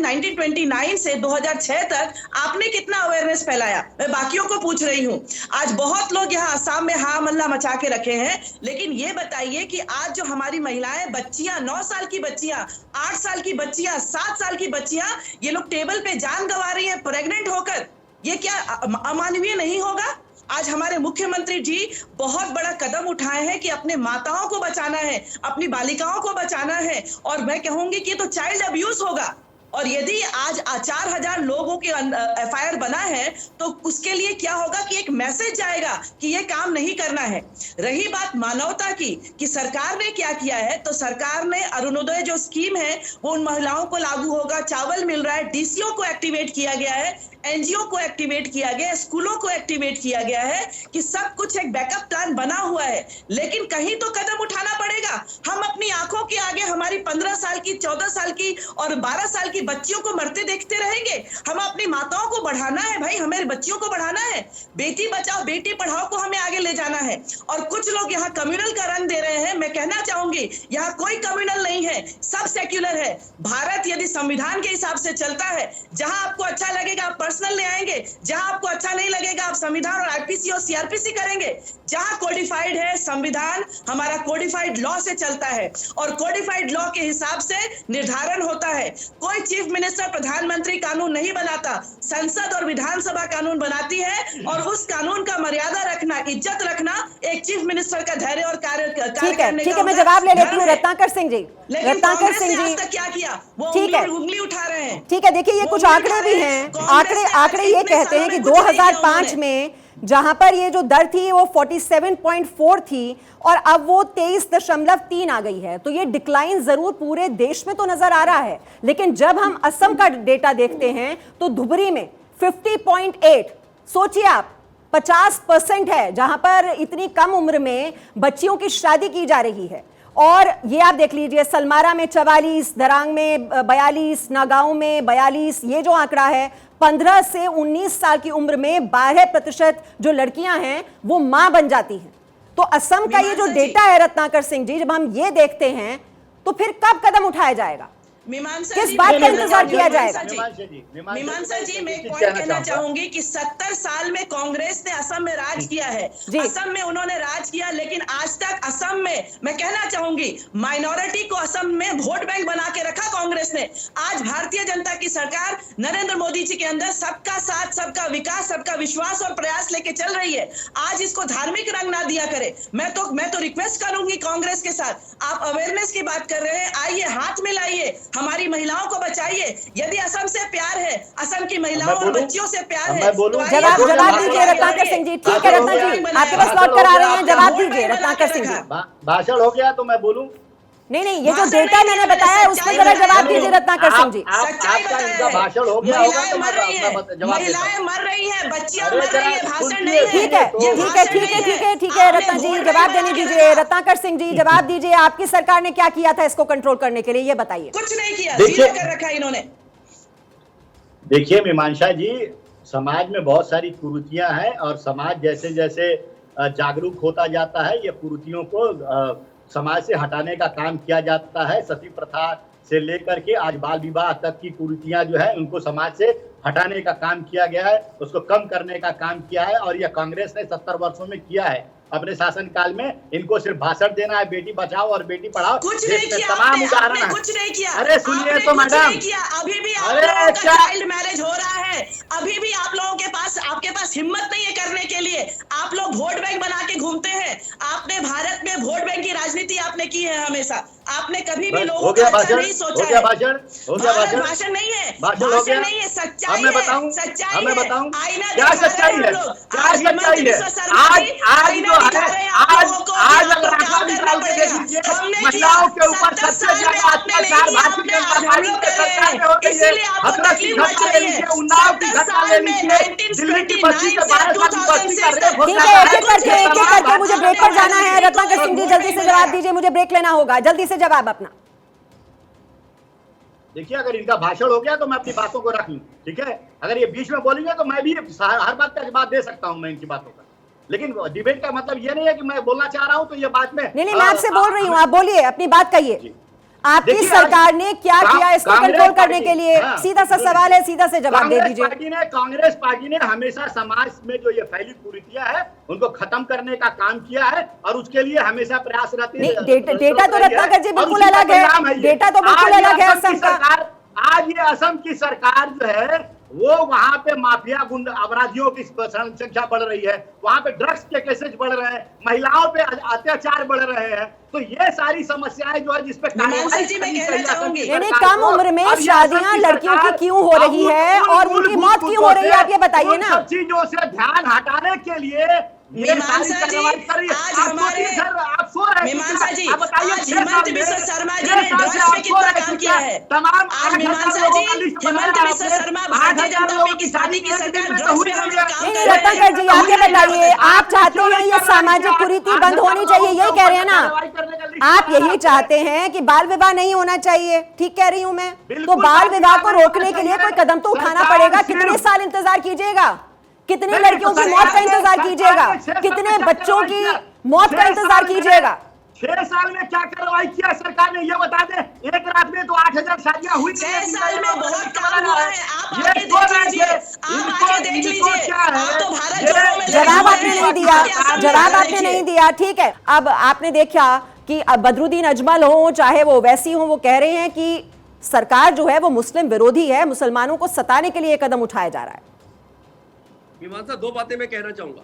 1929 से 2006 तक आपने कितना अवेयरनेस फैलाया, मैं बाकियों को पूछ रही हूं। आज बहुत लोग यहाँ असम में हा मल्ला मचा के रखे हैं, लेकिन ये बताइए कि आज जो हमारी महिलाएं, बच्चियां, 9 साल की बच्चियां, 8 साल की बच्चियां, 7 साल की बच्चियां, ये लोग टेबल पे जान गंवा रही है प्रेग्नेंट होकर, ये क्या अमानवीय नहीं होगा? आज हमारे मुख्यमंत्री जी बहुत बड़ा कदम उठाए हैं कि अपने माताओं को बचाना है, अपनी बालिकाओं को बचाना है, और मैं कहूंगी कि ये तो चाइल्ड अब्यूज होगा। और यदि आज 4000 लोगों के एफआईआर बना है, तो उसके लिए क्या होगा कि एक मैसेज जाएगा कि ये काम नहीं करना है। रही बात मानवता की कि सरकार ने क्या किया है, तो सरकार ने अरुणोदय जो स्कीम है वो उन महिलाओं को लागू होगा, चावल मिल रहा है, डीसीओ को एक्टिवेट किया गया है, एनजीओ को एक्टिवेट किया गया है, स्कूलों को एक्टिवेट किया गया है, कि सब कुछ एक बैकअप प्लान बना हुआ है। लेकिन कहीं तो कदम उठाना पड़ेगा। हम अपनी आंखों के आगे हमारी 15 साल की, 14 साल की और 12 साल की बच्चियों को मरते देखते रहेंगे? हम अपनी माताओं को बढ़ाना है भाई, हमारे बच्चियों को बढ़ाना है। बेटी बचाओ बेटी पढ़ाओ को हमें आगे ले जाना है। और कुछ लोग यहाँ कम्युनल का रंग दे रहे हैं। मैं कहना चाहूंगी यहाँ कोई कम्युनल नहीं है, सब सेक्युलर है। भारत यदि संविधान के हिसाब से चलता है, जहां आपको अच्छा लगेगा आप पर्सनल ले आएंगे, जहां आपको अच्छा नहीं लगेगा आप संविधान और आईपीसी और सीआरपीसी करेंगे। जहां कोडिफाइड है संविधान, हमारा कोडिफाइड लॉ से चलता है, और कोडिफाइड लॉ के हिसाब से निर्धारण होता है। कोई चीफ मिनिस्टर, प्रधानमंत्री कानून नहीं बनाता, संसद और विधानसभा कानून बनाती है, और उस कानून का मर्यादा रखना, इज्जत रखना एक चीफ मिनिस्टर का धैर्य और कार्य करने
ठीक है, मैं जवाब ले लेती हूँ रत्नाकर सिंह जी। रत्नाकर सिंह जी,
तक क्या किया वो उंगली उठा रहे हैं।
ठीक है, देखिए ये कुछ आंकड़े भी हैं। आंकड़े ये कहते हैं कि 2005 में जहां पर ये जो दर थी वो 47.4 थी और अब वो 23.3 आ गई है। तो ये डिक्लाइन जरूर पूरे देश में तो नजर आ रहा है, लेकिन जब हम असम का डेटा देखते हैं तो धुबरी में 50.8, सोचिए आप 50% है, जहां पर इतनी कम उम्र में बच्चियों की शादी की जा रही है। और ये आप देख लीजिए, सलमारा में 44, दरांग में 42, नागांव में 42, ये जो आंकड़ा है 15 से 19 साल की उम्र में 12% जो लड़कियां हैं वो मां बन जाती हैं। तो असम का ये जो डेटा है रत्नाकर सिंह जी, जब हम ये देखते हैं तो फिर कब कदम उठाया जाएगा, किस बात का इंतजार किया जाएगा?
मीमांसा जी, मैं एक पॉइंट कहना चाहूंगी कि 70 साल में कांग्रेस ने असम में राज किया है, असम में उन्होंने राज किया, लेकिन आज तक असम में, मैं कहना चाहूंगी, माइनॉरिटी को असम में वोट बैंक बना के रखा कांग्रेस ने। आज भारतीय जनता की सरकार नरेंद्र मोदी जी के अंदर सबका साथ, सबका विकास, सबका विश्वास और प्रयास लेके चल रही है। आज इसको धार्मिक रंग ना दिया करे। मैं तो रिक्वेस्ट करूंगी कांग्रेस के साथ, आप अवेयरनेस की बात कर रहे हैं, आइए हाथ मिलाइए, हमारी महिलाओं को बचाइए। यदि असम से प्यार है, असम की महिलाओं और बच्चियों से प्यार है, तो
जवाब दीजिए रत्नाकर सिंह जी। ठीक है रत्ना जी, आपके पास लौट कर आ रहे हैं, जवाब दीजिए रत्नाकर सिंह जी।
भाषण हो गया तो मैं बोलूं?
नहीं, ये जो डेटा मैंने बताया है उसमें जरा जवाब दीजिए रत्नाकर सिंह जी।
आपका भाषण हो गया होगा तो
महिलाएं मर रही हैं, बच्चियां मर रही हैं, भाषण नहीं है।
ठीक है रत्ना जी, जवाब देने दीजिए। रत्नाकर सिंह जी जवाब दीजिए, आपकी सरकार ने क्या किया था इसको कंट्रोल करने के लिए, ये बताइए।
कुछ नहीं किया, जीरो कर रखा इन्होंने।
देखिए मीमांसा जी, समाज में बहुत सारी कुरीतियां हैं और समाज जैसे जैसे जागरूक होता जाता है, ये कुरीतियों को समाज से हटाने का काम किया जाता है। सती प्रथा से लेकर के आज बाल विवाह तक की कुरीतियां जो है उनको समाज से हटाने का काम किया गया है, उसको कम करने का काम किया है। और यह कांग्रेस ने 70 वर्षों में किया है अपने शासन काल में। इनको सिर्फ भाषण देना है, बेटी बचाओ और बेटी पढ़ाओ,
कुछ नहीं किया,
तमाम उदाहरण है।
कुछ नहीं किया।
अरे सुनिए तो मैडम,
अभी भी आप लोगों का चाइल्ड मैरिज हो रहा है, अभी भी आप लोगों के पास, आपके पास हिम्मत नहीं है करने के लिए। आप लोग वोट बैंक बना के घूमते हैं। आपने भारत में वोट बैंक की राजनीति आपने की है हमेशा। आपने कभी भी लोगों का अच्छा नहीं सोचा है। भाषण नहीं है, भाषण नहीं है, सच्चाई है, सच्चाई है। आईना
क्या सच्चाई है? क्या सच्चाई है? आज जो है, आज अगर आंकड़ा निकाल के देख लीजिए, महिलाओं के ऊपर सबसे ज्यादा अत्याचार भारतीय जनता पार्टी की सरकार में हो गई है। हथरस की घटना ले लीजिए, उन्नाव की घटना ले लीजिए, दिल्ली की बच्ची से 12 साल की बच्ची का रेप हो रहा है।
एक एक करके मुझे ब्रेक पर जाना है। रत्नाकर सिंह जी जल्दी से जवाब दीजिए, मुझे ब्रेक लेना होगा, जल्दी से जवाब अपना।
देखिए, अगर इनका भाषण हो गया तो मैं अपनी बातों को रख लूं, ठीक है। अगर ये बीच में बोलेंगे तो मैं भी हर बात का जवाब दे सकता हूं मैं इनकी बातों का, लेकिन डिबेट का मतलब ये नहीं है कि मैं बोलना चाह रहा हूं तो ये बात में
नहीं, मैं आपसे बोल रही हूं, आप बोलिए, अपनी बात कहिए। आपकी सरकार ने क्या किया इसको कंट्रोल करने के लिए? सीधा सा सवाल है, सीधा से जवाब दे दीजिए।
कांग्रेस पार्टी ने हमेशा समाज में जो ये फैली कुरीतियां है उनको खत्म करने का काम किया है और उसके लिए हमेशा प्रयास रहते हैं।
डेटा तो रत्नाकर जी बिल्कुल अलग है, डेटा तो बिल्कुल अलग है असम का।
आज ये असम की सरकार जो है वो वहां पे माफिया गुंड अपराधियों की संख्या बढ़ रही है, वहां पे ड्रग्स के केसेस बढ़ रहे हैं, महिलाओं पे अत्याचार बढ़ रहे हैं। तो ये सारी समस्याएं जो है जिसपे
कम उम्र में शादियां लड़कियों की क्यों हो रही है और उनकी मौत क्यों हो रही है, आप ये बताइए ना।
चीजों से ध्यान हटाने के लिए
मीमांसा जी, आज हमारे मीमांसा जी, आज हिमंत बिस्वा शर्मा जी ने ड्रग्स पे कितना काम किया है। आज मीमांसा जी, हिमंत बिस्वा शर्मा भारतीय जनता पार्टी की शादी की सरकार ड्रग्स पे हमने काम किया है।
रत्नाकर जी, आप ये बताइए, आप चाहते हैं ये सामाजिक कुरीति बंद होनी चाहिए, यही कह रहे हैं ना आप? यही चाहते हैं कि बाल विवाह नहीं होना चाहिए, ठीक कह रही हूं मैं? तो बाल विवाह को रोकने के लिए कोई कदम तो उठाना पड़ेगा। कितने साल इंतजार कीजिएगा? कितनी लड़कियों की मौत का इंतजार कीजिएगा? कितने बच्चों की मौत का इंतजार कीजिएगा?
6 साल में क्या कार्रवाई किया सरकार ने, ये बता दे। एक रात में तो 8000 शादियां हुई।
6 साल में बहुत काम हुआ है। आप आके देख लीजिए, आप आके देख लीजिए। आप तो भारत जोड़ो में
जवाब आपने नहीं दिया, जवाब आपने नहीं दिया, ठीक है। अब आपने देखा कि बदरुद्दीन अजमल हो चाहे वो वैसी हो, वो कह रहे हैं कि सरकार जो है वो मुस्लिम विरोधी है, मुसलमानों को सताने के लिए कदम उठाया जा रहा है।
हिमंता, 2 बातें मैं कहना चाहूंगा।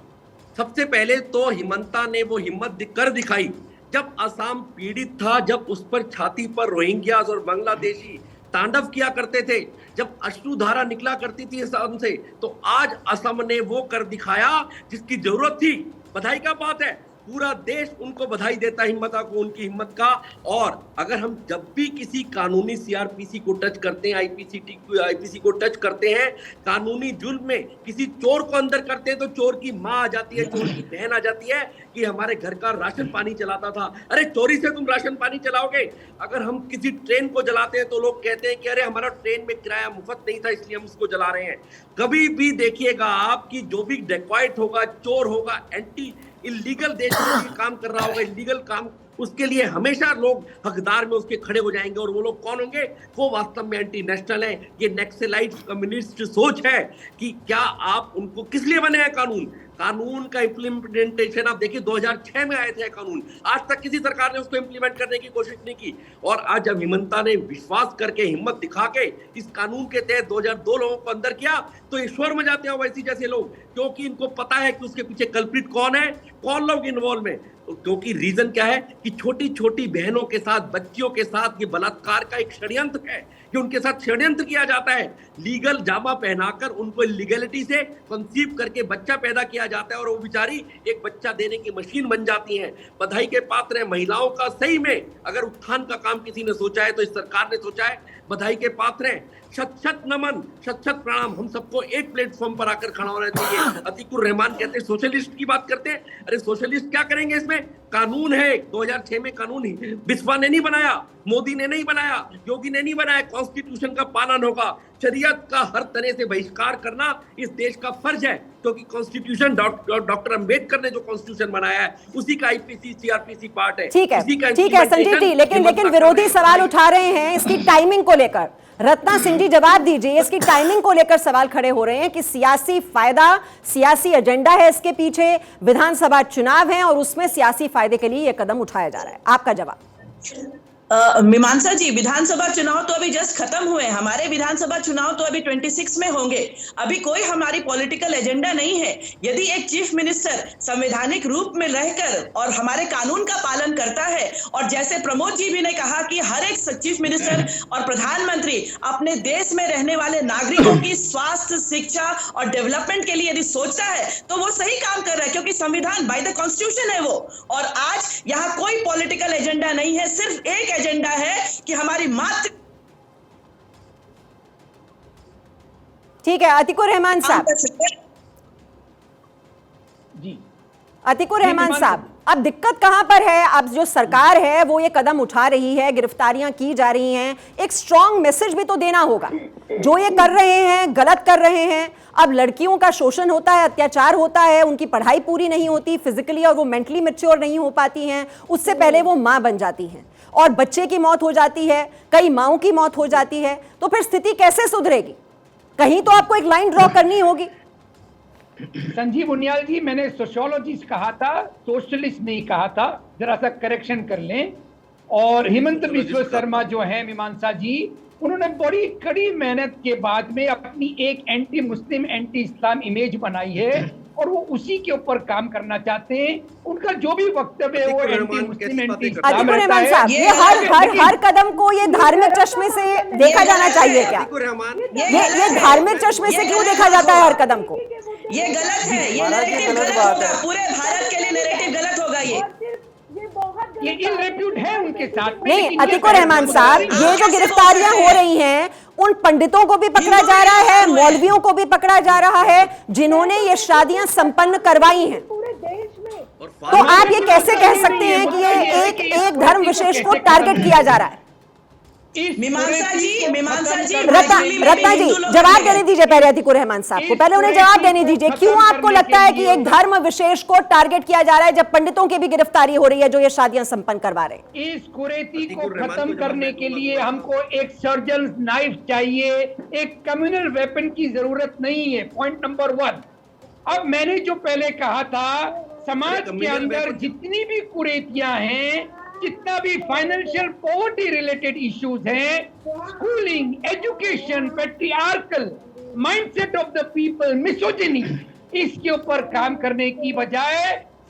सबसे पहले तो हिमंता ने वो हिम्मत कर दिखाई जब असम पीड़ित था, जब उस पर छाती पर रोहिंग्यास और बांग्लादेशी तांडव किया करते थे, जब अश्रुधारा निकला करती थी असम से, तो आज असम ने वो कर दिखाया जिसकी जरूरत थी। बधाई का बात है, पूरा देश उनको बधाई देता है, हिम्मत को, उनकी हिम्मत का। और अगर हम जब भी किसी कानूनी सीआरपीसी को टच करते हैं, आईपीसी को टच करते हैं, कानूनी जुल्म में किसी चोर को अंदर करते हैं, तो चोर की माँ आ जाती है, चोर की बहन आ जाती है कि हमारे घर का राशन पानी चलाता था। अरे चोरी से तुम राशन पानी चलाओगे? अगर हम किसी ट्रेन को जलाते हैं तो लोग कहते हैं कि अरे हमारा ट्रेन में किराया मुफ्त नहीं था इसलिए हम उसको जला रहे हैं। कभी भी देखिएगा आप कि जो भी डेकॉइट होगा, चोर होगा, एंटी इलीगल देश में काम कर रहा होगा, इलीगल काम, उसके लिए हमेशा लोग हकदार में उसके खड़े हो जाएंगे। और वो लोग कौन होंगे? वो वास्तव में एंटी नेशनल है, ये नेक्सलाइट कम्युनिस्ट सोच है कि क्या आप उनको किस लिए बने हैं कानून का इम्प्लीमेंटेशन। आप देखिए 2006 में आए थे कानून, आज तक किसी सरकार ने उसको इम्प्लीमेंट करने की कोशिश नहीं की। और आज जब हिमंता ने विश्वास करके, हिम्मत दिखा के इस कानून के तहत 2002 लोगों को अंदर किया, तो ईश्वर में जाते हैं वैसी जैसे लोग, क्योंकि इनको पता है कि उसके पीछे कल्प्रिट कौन है, कौन लोग इन्वॉल्व है। क्योंकि रीजन क्या है कि छोटी छोटी बहनों के साथ, बच्चियों के साथ ये बलात्कार का एक षड्यंत्र है, कि उनके साथ षड्यंत्र किया जाता है। लीगल जामा पहनाकर उनको लीगलिटी से कंसीव करके बच्चा पैदा किया जाता है और वो बेचारी एक बच्चा देने की मशीन बन जाती हैं। बधाई के पात्र है महिलाओं का। सही में अगर उत्थान का काम किसी ने सोचा है तो इस सरकार ने सोचा है। बधाई के पात्र हैं। शत शत नमन, शत शत प्रणाम। हम सबको एक प्लेटफॉर्म पर आकर खड़ा होना चाहिए। अतीकुर रहमान कहते हैं सोशलिस्ट की बात करते हैं। अरे सोशलिस्ट क्या करेंगे इसमें? कानून है, 2006 में कानून ही बिस्वा ने नहीं बनाया, मोदी ने नहीं बनाया, योगी ने नहीं बनाया। कॉन्स्टिट्यूशन का पालन होगा। शरीयत का हर तरह से बहिष्कार करना इस देश का फर्ज है, क्योंकि कॉन्स्टिट्यूशन डॉक्टर अंबेडकर ने जो कॉन्स्टिट्यूशन बनाया है उसी का आईपीसी सीआरपीसी पार्ट है।
ठीक है संजीव जी, लेकिन विरोधी सवाल उठा रहे हैं इसकी टाइमिंग को लेकर। रत्ना सिंह जी जवाब दीजिए, इसकी टाइमिंग को लेकर सवाल खड़े हो रहे हैं कि सियासी फायदा, सियासी एजेंडा है इसके पीछे, विधानसभा चुनाव है और उसमें सियासी फायदे के लिए यह कदम उठाया जा रहा है। आपका जवाब।
मीमांसा जी, विधानसभा चुनाव तो अभी जस्ट खत्म हुए। हमारे विधानसभा चुनाव तो अभी 26 में होंगे। अभी कोई हमारी पॉलिटिकल एजेंडा नहीं है। यदि एक चीफ मिनिस्टर संवैधानिक रूप में रहकर और हमारे कानून का पालन करता है, और जैसे प्रमोद जी भी ने कहा कि हर एक चीफ मिनिस्टर और प्रधानमंत्री अपने देश में रहने वाले नागरिकों की स्वास्थ्य, शिक्षा और डेवलपमेंट के लिए यदि सोचता है तो वो सही काम कर रहा है, क्योंकि संविधान बाय द कॉन्स्टिट्यूशन है वो। और आज यहाँ कोई पॉलिटिकल एजेंडा नहीं है, सिर्फ एक एजेंडा है कि हमारी मातृ।
ठीक है, अतीकुर रहमान साहब।
जी,
अतीकुर रहमान साहब, अब दिक्कत कहां पर है? अब जो सरकार है वो ये कदम उठा रही है, गिरफ्तारियां की जा रही हैं, एक स्ट्रांग मैसेज भी तो देना होगा। जो ये कर रहे हैं गलत कर रहे हैं। अब लड़कियों का शोषण होता है, अत्याचार होता है, उनकी पढ़ाई पूरी नहीं होती फिजिकली और वो मेंटली मैच्योर नहीं हो पाती हैं, उससे पहले वो मां बन जाती हैं और बच्चे की मौत हो जाती है, कई माओं की मौत हो जाती है। तो फिर स्थिति कैसे सुधरेगी? कहीं तो आपको एक लाइन ड्रॉ करनी होगी।
संजीव उनियाल जी, मैंने सोशियोलॉजिस्ट कहा था, सोशलिस्ट नहीं कहा था, जरा सा करेक्शन कर लें। और हिमंत बिस्वा शर्मा जो है मीमांसा जी, उन्होंने बड़ी कड़ी मेहनत के बाद में अपनी एक एंटी मुस्लिम, एंटी इस्लाम इमेज बनाई है और वो उसी के ऊपर काम करना चाहते हैं। उनका जो भी वक्तव्य है वो एंटी मुस्लिम, एंटी इस्लाम रहता है।
ये हर कदम को ये धार्मिक चश्मे से देखा जाना चाहिए क्या? ये धार्मिक चश्मे से क्यों देखा जाता है हर कदम को?
ये गलत है, ये नैरेटिव गलत होगा, पूरे भारत के लिए नैरेटिव गलत होगा।
ये इलरेप्यूट है उनके साथ में।
नहीं अतीकुर रहमान साहब, ये जो गिरफ्तारियां हो रही हैं उन पंडितों को भी पकड़ा जा रहा है, मौलवियों को भी पकड़ा जा रहा है जिन्होंने ये शादियां संपन्न करवाई हैं। तो आप ये कैसे कह सकते हैं कि ये एक धर्म विशेष को टारगेट किया जा रहा है?
मीमांसा जी,
रत्ना जी जवाब देने दीजिए पहले अतीकुर रहमान साहब को, पहले उन्हें जवाब देने दीजिए। क्यों आपको लगता है कि एक धर्म विशेष को टारगेट किया जा रहा है जब पंडितों की भी गिरफ्तारी हो रही है जो ये शादियां संपन्न करवा रहे हैं?
इस कुरीति को खत्म करने के लिए हमको एक सर्जन नाइफ चाहिए, एक कम्युनल वेपन की जरूरत नहीं है। Point number 1। अब मैंने जो पहले कहा था, समाज के अंदर जितनी भी कुरीतियां हैं, जितना भी फाइनेंशियल पॉवर्टी रिलेटेड इश्यूज हैं, schooling, education, patriarchal mindset of the people, misogyny, इसके ऊपर काम करने की बजाय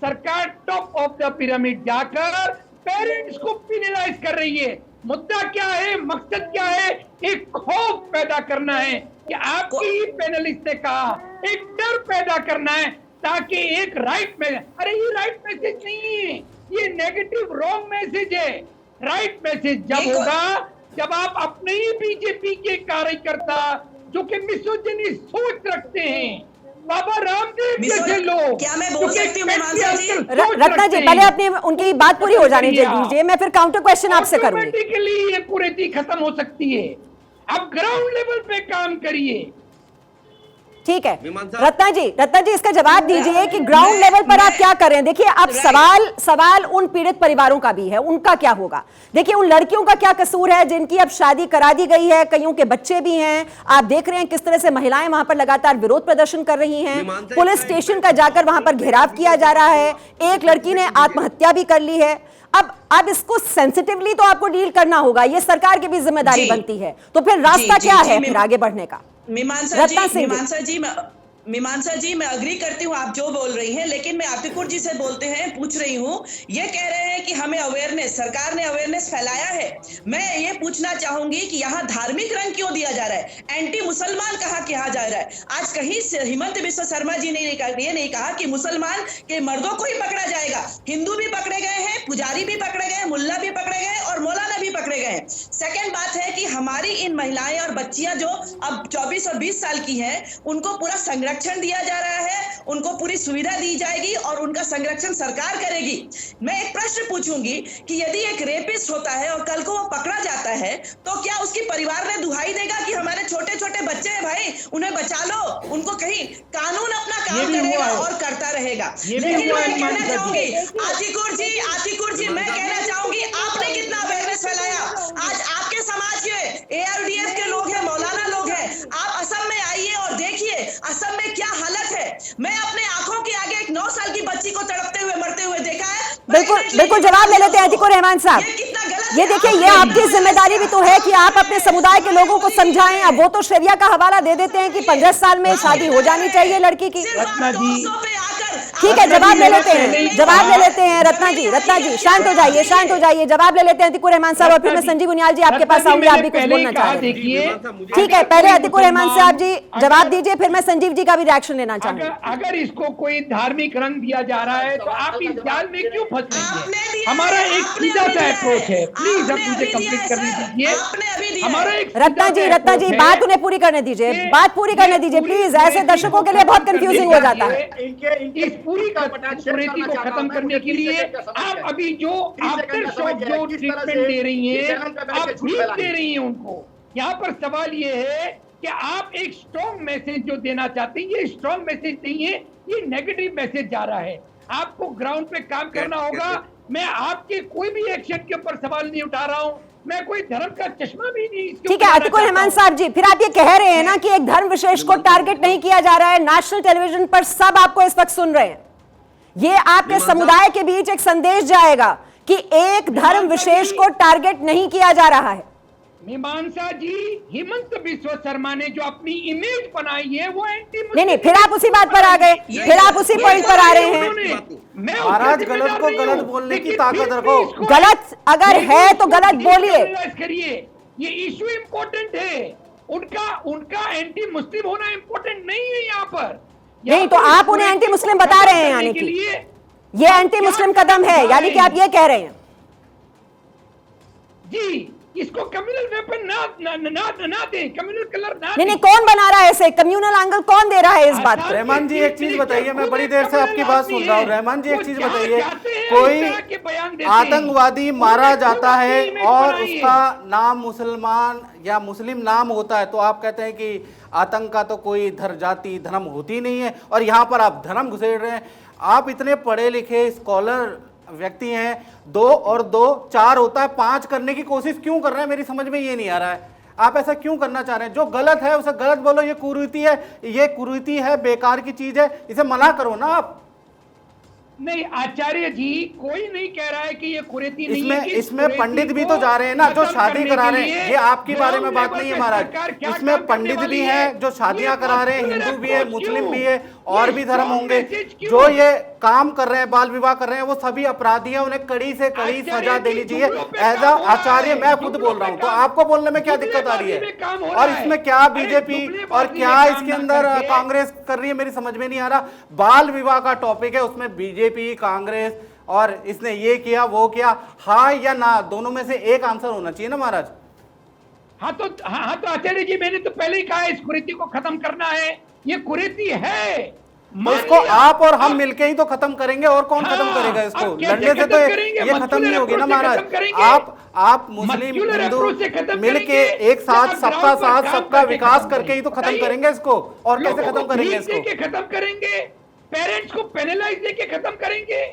सरकार टॉप ऑफ द पिरामिड जाकर पेरेंट्स को पिनलाइज कर रही है। मुद्दा क्या है, मकसद क्या है? एक खौफ पैदा करना है कि आपकी ही पैनलिस्ट ने कहा, एक डर पैदा करना है ताकि एक राइट में, अरे ये राइट मैसेज नहीं है, ये नेगेटिव रॉन्ग मैसेज है। राइट मैसेज जब होगा जब आप अपने ही बीजेपी के कार्यकर्ता जो कि मिसोजिनी सोच रखते हैं, बाबा रामदेव जैसे लोग,
क्या मैं बोल सकती हूँ
रत्ना जी, पहले अपनी उनकी बात पूरी हो जाने दीजिए, मैं फिर काउंटर क्वेश्चन आपसे करूंगी।
ऑटोमेटिकली ये कुरीति खत्म हो सकती है। आप ग्राउंड लेवल पे काम करिए।
ठीक है रत्ना जी इसका जवाब दीजिए कि ग्राउंड लेवल पर आप क्या कर रहे हैं। देखिए अब सवाल उन पीड़ित परिवारों का भी है, उनका क्या होगा। देखिए उन लड़कियों का क्या कसूर है जिनकी अब शादी करा दी गई है, कईयों के बच्चे भी हैं। आप देख रहे हैं किस तरह से महिलाएं वहां पर लगातार विरोध प्रदर्शन कर रही हैं, पुलिस स्टेशन का जाकर वहां पर घेराव किया जा रहा है, एक लड़की ने आत्महत्या भी कर ली है। अब इसको सेंसिटिवली तो आपको डील करना होगा, ये सरकार की भी जिम्मेदारी बनती है। तो फिर रास्ता क्या है फिर आगे बढ़ने का?
मीमांसा जी मैं अग्री करती हूँ आप जो बोल रही हैं, लेकिन मैं आतिकुर जी से पूछ रही हूँ, ये कह रहे हैं कि हमें अवेयरनेस, सरकार ने अवेयरनेस फैलाया है। मैं ये पूछना चाहूंगी कि यहाँ धार्मिक रंग क्यों दिया जा रहा है, एंटी मुसलमान कहा जा रहा है। आज कहीं से हिमंत बिस्वा शर्मा जी ने ये नहीं कहा कि मुसलमान के मर्दों को ही पकड़ा जाएगा। हिंदू भी पकड़े गए हैं, पुजारी भी पकड़े गए, मुल्ला भी पकड़े गए और मौलाना भी पकड़े गए हैं। सेकेंड बात है कि हमारी इन महिलाएं और बच्चियां जो अब 24 और 20 साल की हैं, उनको पूरा संरक्षण दिया जा रहा है, उनको पूरी सुविधा दी जाएगी और उनका संरक्षण सरकार करेगी। मैं एक प्रश्न पूछूंगी कि यदि एक रेपिस्ट होता है और कल को वो पकड़ा जाता है तो क्या उसकी परिवार ने दुहाई देगा कि हमारे छोटे छोटे बच्चे हैं भाई, उन्हें बचा लो, उनको कहीं कानून अपना काम करेगा और करता रहेगा। लेकिन मैं कहना चाहूंगी आतिकुर जी मैं कहना चाहूंगी आपने कितना अवेयरनेस फैलाया। आज आपके समाज के ARDF के लोग हैं, मौलाना लोग हैं, आप असम में आइए और देखिए असम में क्या हालत है। मैं अपने आंखों के आगे एक 9 साल की बच्ची को तड़पते हुए मरते हुए देखा है।
बिल्कुल जवाब ले लेते हैं अतिकुर रहमान साहब। ये देखिए ये आपकी जिम्मेदारी भी तो है कि आप अपने समुदाय के लोगों को समझाएं। अब वो तो शरिया का हवाला दे देते हैं कि 15 साल में शादी हो जानी चाहिए लड़की की। ठीक है जवाब ले लेते हैं रत्ना जी शांत हो जाइए, जवाब ले लेते हैं अतिकुर रहमान साहब और फिर मैं संजीव उनियाल जी आपके पास आऊंगी, आप भी कुछ बोलना चाह रहे हैं। ठीक है पहले अतिकुर रहमान साहब जी जवाब दीजिए, फिर मैं संजीव जी का भी रिएक्शन लेना चाहूंगी।
अगर इसको कोई धार्मिक रंग दिया जा रहा है तो आप इस जाल में क्यों फंस रही हैं? हमारा एक सीधा सा अप्रोच है, प्लीज अब मुझे कंप्लीट करने दीजिए। हमारा एक
रत्ना जी बात उन्हें पूरी करने दीजिए, प्लीज। ऐसे दर्शकों के लिए बहुत कंफ्यूजिंग हो जाता है।
पूरी कुरीति को खत्म करने के लिए आप अभी जो आफ्टर शॉक जो ट्रीटमेंट दे रही हैं, आप ब्रीफ दे रही हैं उनको। यहाँ पर सवाल ये है कि आप एक स्ट्रॉन्ग मैसेज जो देना चाहते हैं, ये स्ट्रॉन्ग मैसेज नहीं है, ये नेगेटिव मैसेज जा रहा है। आपको ग्राउंड पे काम करना होगा। मैं आपके कोई भी एक्शन के ऊपर सवाल नहीं उठा रहा हूँ, मैं कोई धर्म का चश्मा भी नहीं।
ठीक है अतिकुर रहमान साहब जी, फिर आप ये कह रहे हैं ना कि एक धर्म विशेष को टारगेट नहीं किया जा रहा है। नेशनल टेलीविजन पर सब आपको इस वक्त सुन रहे हैं, ये आपके समुदाय के बीच एक संदेश जाएगा कि एक धर्म विशेष को टारगेट नहीं किया जा रहा है।
मीमांसा जी, हिमंत बिस्वा शर्मा ने जो अपनी इमेज बनाई है वो एंटी
नहीं फिर आप उसी बात पर आ गए, फिर आप उसी पॉइंट पर आ रहे हैं।
महाराज गलत को गलत बोलने की ताकत रखो।
गलत अगर है तो गलत बोलिए।
ये इशू इम्पोर्टेंट है, उनका एंटी मुस्लिम होना इम्पोर्टेंट नहीं है यहाँ पर।
नहीं तो आप उन्हें एंटी मुस्लिम बता रहे हैं, यानी कि ये एंटी मुस्लिम कदम है, यानी कि आप ये कह रहे हैं
जी। इसको कम्युनल वेपन ना दे, कम्युनल कलर ना
नहीं कौन बना रहा है इसे, कम्युनल एंगल कौन दे रहा है इस बात पर?
रहमान जी एक चीज बताइए, मैं बड़ी देर से आपकी बात सुन रहा हूँ। रहमान जी एक चीज बताइए, कोई आतंकवादी मारा जाता है और उसका नाम मुसलमान या मुस्लिम नाम होता है तो आप कहते हैं कि आतंक का तो कोई जाति धर्म होती नहीं है, और यहाँ पर आप धर्म घुसेड़ रहे हैं। आप इतने पढ़े लिखे स्कॉलर व्यक्ति हैं, 2 और 2 4 होता है, 5 करने की कोशिश क्यों कर रहे हैं? मेरी समझ में ये नहीं आ रहा है, आप ऐसा क्यों करना चाह रहे हैं? जो गलत है उसे गलत बोलो, ये कुरीति है, बेकार की चीज है, इसे मना करो ना आप।
नहीं आचार्य जी, कोई नहीं कह रहा है कि ये कुरीति नहीं है।
इसमें पंडित भी तो जा रहे हैं ना जो शादी करा रहे हैं, ये आपके बारे में बात नहीं है महाराज। इसमें पंडित भी हैं जो शादियां करा रहे हैं, हिंदू भी है, मुस्लिम भी है, और भी धर्म होंगे जो ये काम कर रहे हैं, बाल विवाह कर रहे हैं, वो सभी अपराधी हैं, उन्हें कड़ी से कड़ी सजा देनी चाहिए। एज अ आचार्य मैं खुद बोल रहा हूं, तो आपको बोलने में क्या दिक्कत आ रही है? और इसमें क्या बीजेपी और क्या इसके अंदर कांग्रेस कर रही है, मेरी समझ में नहीं आ रहा। बाल विवाह का टॉपिक है, उसमें बीजेपी, कांग्रेस और इसने ये किया वो किया, हाँ या ना, दोनों में से एक आंसर होना चाहिए ना महाराज।
हाँ तो आचार्य जी, मैंने तो पहले ही कहा इस कुरीति को खत्म करना है। ये कुरीति है,
तो इसको आप और हम मिलके ही तो खत्म करेंगे, और कौन खत्म करेगा इसको? लड़ने से तो ये खत्म नहीं होगी ना महाराज। आप मुस्लिम हिंदू मिलके एक साथ सबका साथ सबका विकास करके ही तो खत्म करेंगे इसको। और कैसे खत्म करेंगे इसको?
खत्म करेंगे, पेरेंट्स को पेनलाइज देके खत्म करेंगे।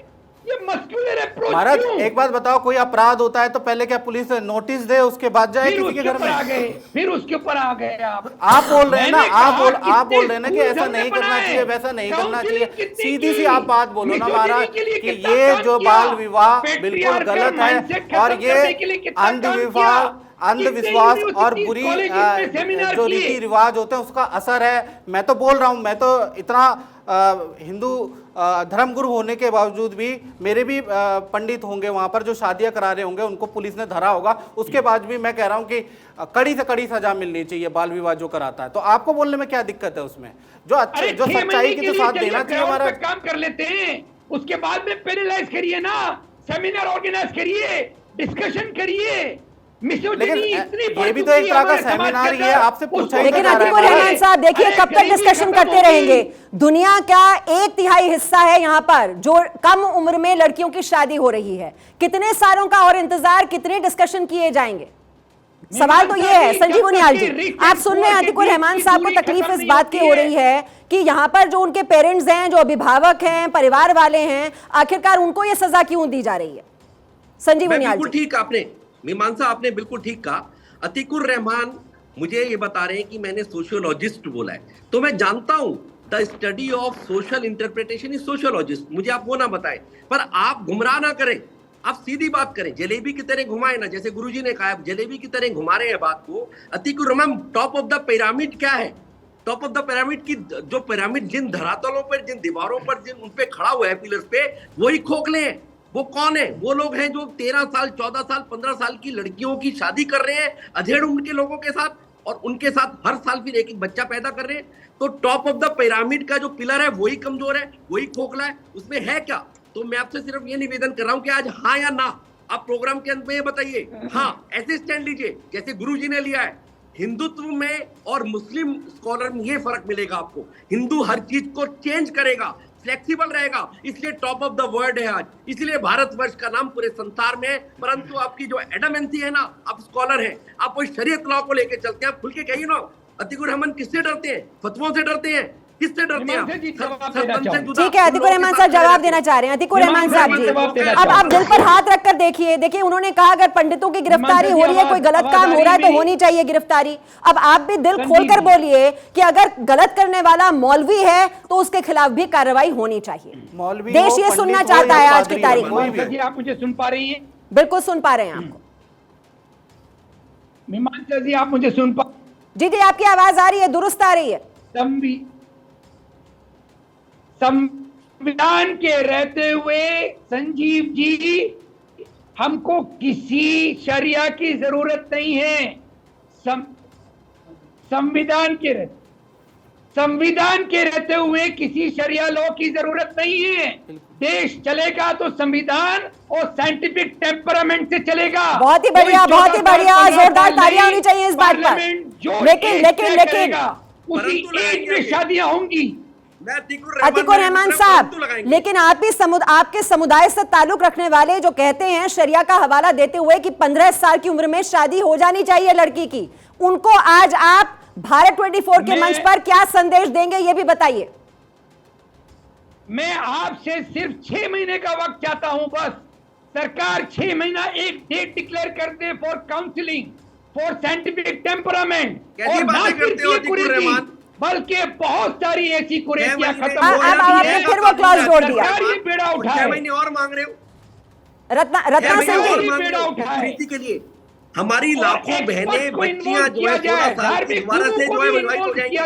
ये मस्कुलर अप्रोच।
महाराज एक बात बताओ, कोई अपराध होता है तो पहले क्या पुलिस नोटिस दे, उसके बाद जाए किसी के घर में?
फिर उसके ऊपर आ गए
आप बोल रहे हैं ना, आप बोल रहे हैं ना कि ऐसा नहीं करना चाहिए, वैसा नहीं करना चाहिए। सीधी सी आप बात बोलो ना महाराज कि ये जो बाल विवाह बिल्कुल गलत है, और ये अंधविश्वास और बुरी जो रीति रिवाज होते हैं उसका असर है। मैं तो बोल रहा हूं, मैं तो इतना हिंदू धर्मगुरु होने के बावजूद भी मेरे भी पंडित होंगे वहां पर जो शादियां करा रहे होंगे, उनको पुलिस ने धरा होगा, उसके बाद भी मैं कह रहा हूं कि कड़ी से कड़ी सजा मिलनी चाहिए बाल विवाह जो कराता है। तो आपको बोलने में क्या दिक्कत है उसमें? जो अच्छे जो सच्चाई की तो साथ देना चाहिए हमारा।
काम कर लेते हैं, उसके बाद में पेनलाइज करिए ना, सेमिनार ऑर्गेनाइज करिए, डिस्कशन करिए।
लेकिन ये भी तो एक तरह का सेमिनार ही है, आपसे पूछा ही।
लेकिन अतिकुर रहमान साहब देखिए, कब तक डिस्कशन करते रहेंगे? दुनिया का 1/3 हिस्सा है यहाँ पर जो कम उम्र में लड़कियों की शादी हो रही है। कितने सालों का और इंतजार, कितने डिस्कशन किए जाएंगे? सवाल तो ये है। संजीव उनियाल जी, आप सुन रहे हैं अतिकुर रहमान साहब को तकलीफ इस बात की हो रही है कि यहाँ पर जो उनके पेरेंट्स हैं, जो अभिभावक हैं, परिवार वाले हैं, आखिरकार उनको ये सजा क्यों दी जा रही है? संजीव उनियाल जी।
ठीक आपने मीमांसा, आपने बिल्कुल ठीक कहा। अतिकुर रहमान मुझे ये बता रहे हैं कि मैंने सोशियोलॉजिस्ट बोला है, तो मैं जानता हूं the study of social interpretation is sociologist. मुझे आप वो ना बताएं, पर आप गुमराह ना करें, आप सीधी बात करें, जलेबी की तरह घुमाए ना, जैसे गुरुजी ने कहा जलेबी की तरह घुमा रहे हैं बात को। Atikur Rahman, top of the pyramid क्या है? टॉप ऑफ द पिरामिड की जो पिरामिड जिन धरातलों पर, जिन दीवारों पर, जिन उन पे खड़ा हुआ है पिलर्स पे, वही खोखले हैं। वो कौन है? वो लोग हैं जो 13 साल, 14 साल, 15 साल की लड़कियों की शादी कर रहे हैं अधेड़ उम्र के लोगों के साथ, और उनके साथ हर साल फिर एक एक बच्चा पैदा कर रहे हैं। तो टॉप ऑफ द पिरामिड का जो पिलर है वही कमजोर है, वही खोखला है, उसमें है क्या? तो मैं आपसे सिर्फ ये निवेदन कर रहा हूं कि आज हाँ या ना आप प्रोग्राम के अंत में ये बताइए। हाँ, ऐसे स्टैंड लीजिए जैसे गुरुजी ने लिया है। हिंदुत्व में और मुस्लिम स्कॉलर में ये फर्क मिलेगा आपको। हिंदू हर चीज को चेंज करेगा, फ्लेक्सिबल रहेगा, इसलिए टॉप ऑफ द वर्ल्ड है आज, इसलिए भारतवर्ष का नाम पूरे संसार में है। परंतु आपकी जो एडमेंसी है ना, आप स्कॉलर हैं, आप कोई शरीयत लॉ को लेकर चलते हैं, आप खुल के कहिए ना। अतिकुर रहमान किससे डरते हैं? फतवों से डरते हैं, किससे डरते हैं?
ठीक है, अतिकुर रहमान साहब जवाब देना चाह रहे हैं। अतिकुर रहमान साहब जी, अब आप दिल पर हाथ रखकर देखिए। देखिए, उन्होंने कहा अगर पंडितों की गिरफ्तारी हो रही है, कोई गलत काम हो रहा है तो होनी चाहिए गिरफ्तारी। अब आप भी दिल खोलकर बोलिए कि अगर गलत करने वाला मौलवी है तो उसके खिलाफ भी कार्रवाई होनी चाहिए। देश ये सुनना चाहता है आज की तारीख में।
आप मुझे सुन पा रही हैं?
बिल्कुल सुन पा रहे हैं आपको।
मीमांसा जी, आप मुझे सुन पा?
जी जी, आपकी आवाज आ रही है, दुरुस्त आ रही है।
संविधान के रहते हुए संजीव जी, हमको किसी शरिया की जरूरत नहीं है। संविधान के रहते हुए किसी शरिया लॉ की जरूरत नहीं है। देश चलेगा तो संविधान और साइंटिफिक टेम्परामेंट से चलेगा।
बहुत ही बढ़िया, बहुत ही बढ़िया, जोरदार तालियां होनी चाहिए इस बात पर। लेकिन
उसी एज में शादियां होंगी।
अतिकुर रहमान साहब, लेकिन आपके समुदाय से ताल्लुक रखने वाले जो कहते हैं शरिया का हवाला देते हुए कि 15 साल की उम्र में शादी हो जानी चाहिए लड़की की, उनको आज आप भारत 24 के मंच पर क्या संदेश देंगे, ये भी बताइए।
मैं आपसे सिर्फ 6 महीने का वक्त चाहता हूं बस। सरकार 6 महीना एक डेट डिक्लेयर कर दे for counselling, for scientific temperament, और ना सिर्फ ये कुरीति बल्कि बहुत सारी ऐसी कुरीतियां खत्म हो जाती है।
फिर वो क्लॉज जोड़ दिया।
ये बेड़ा उठाए।
6 महीने और मांग रहे हो?
रत्ना सिंह जी,
बेड़ा उठाए के लिए हमारी लाखों बहनें, बच्चियां जो है 16 साल की उम्र से जो है विवाहित हो जाएंगी,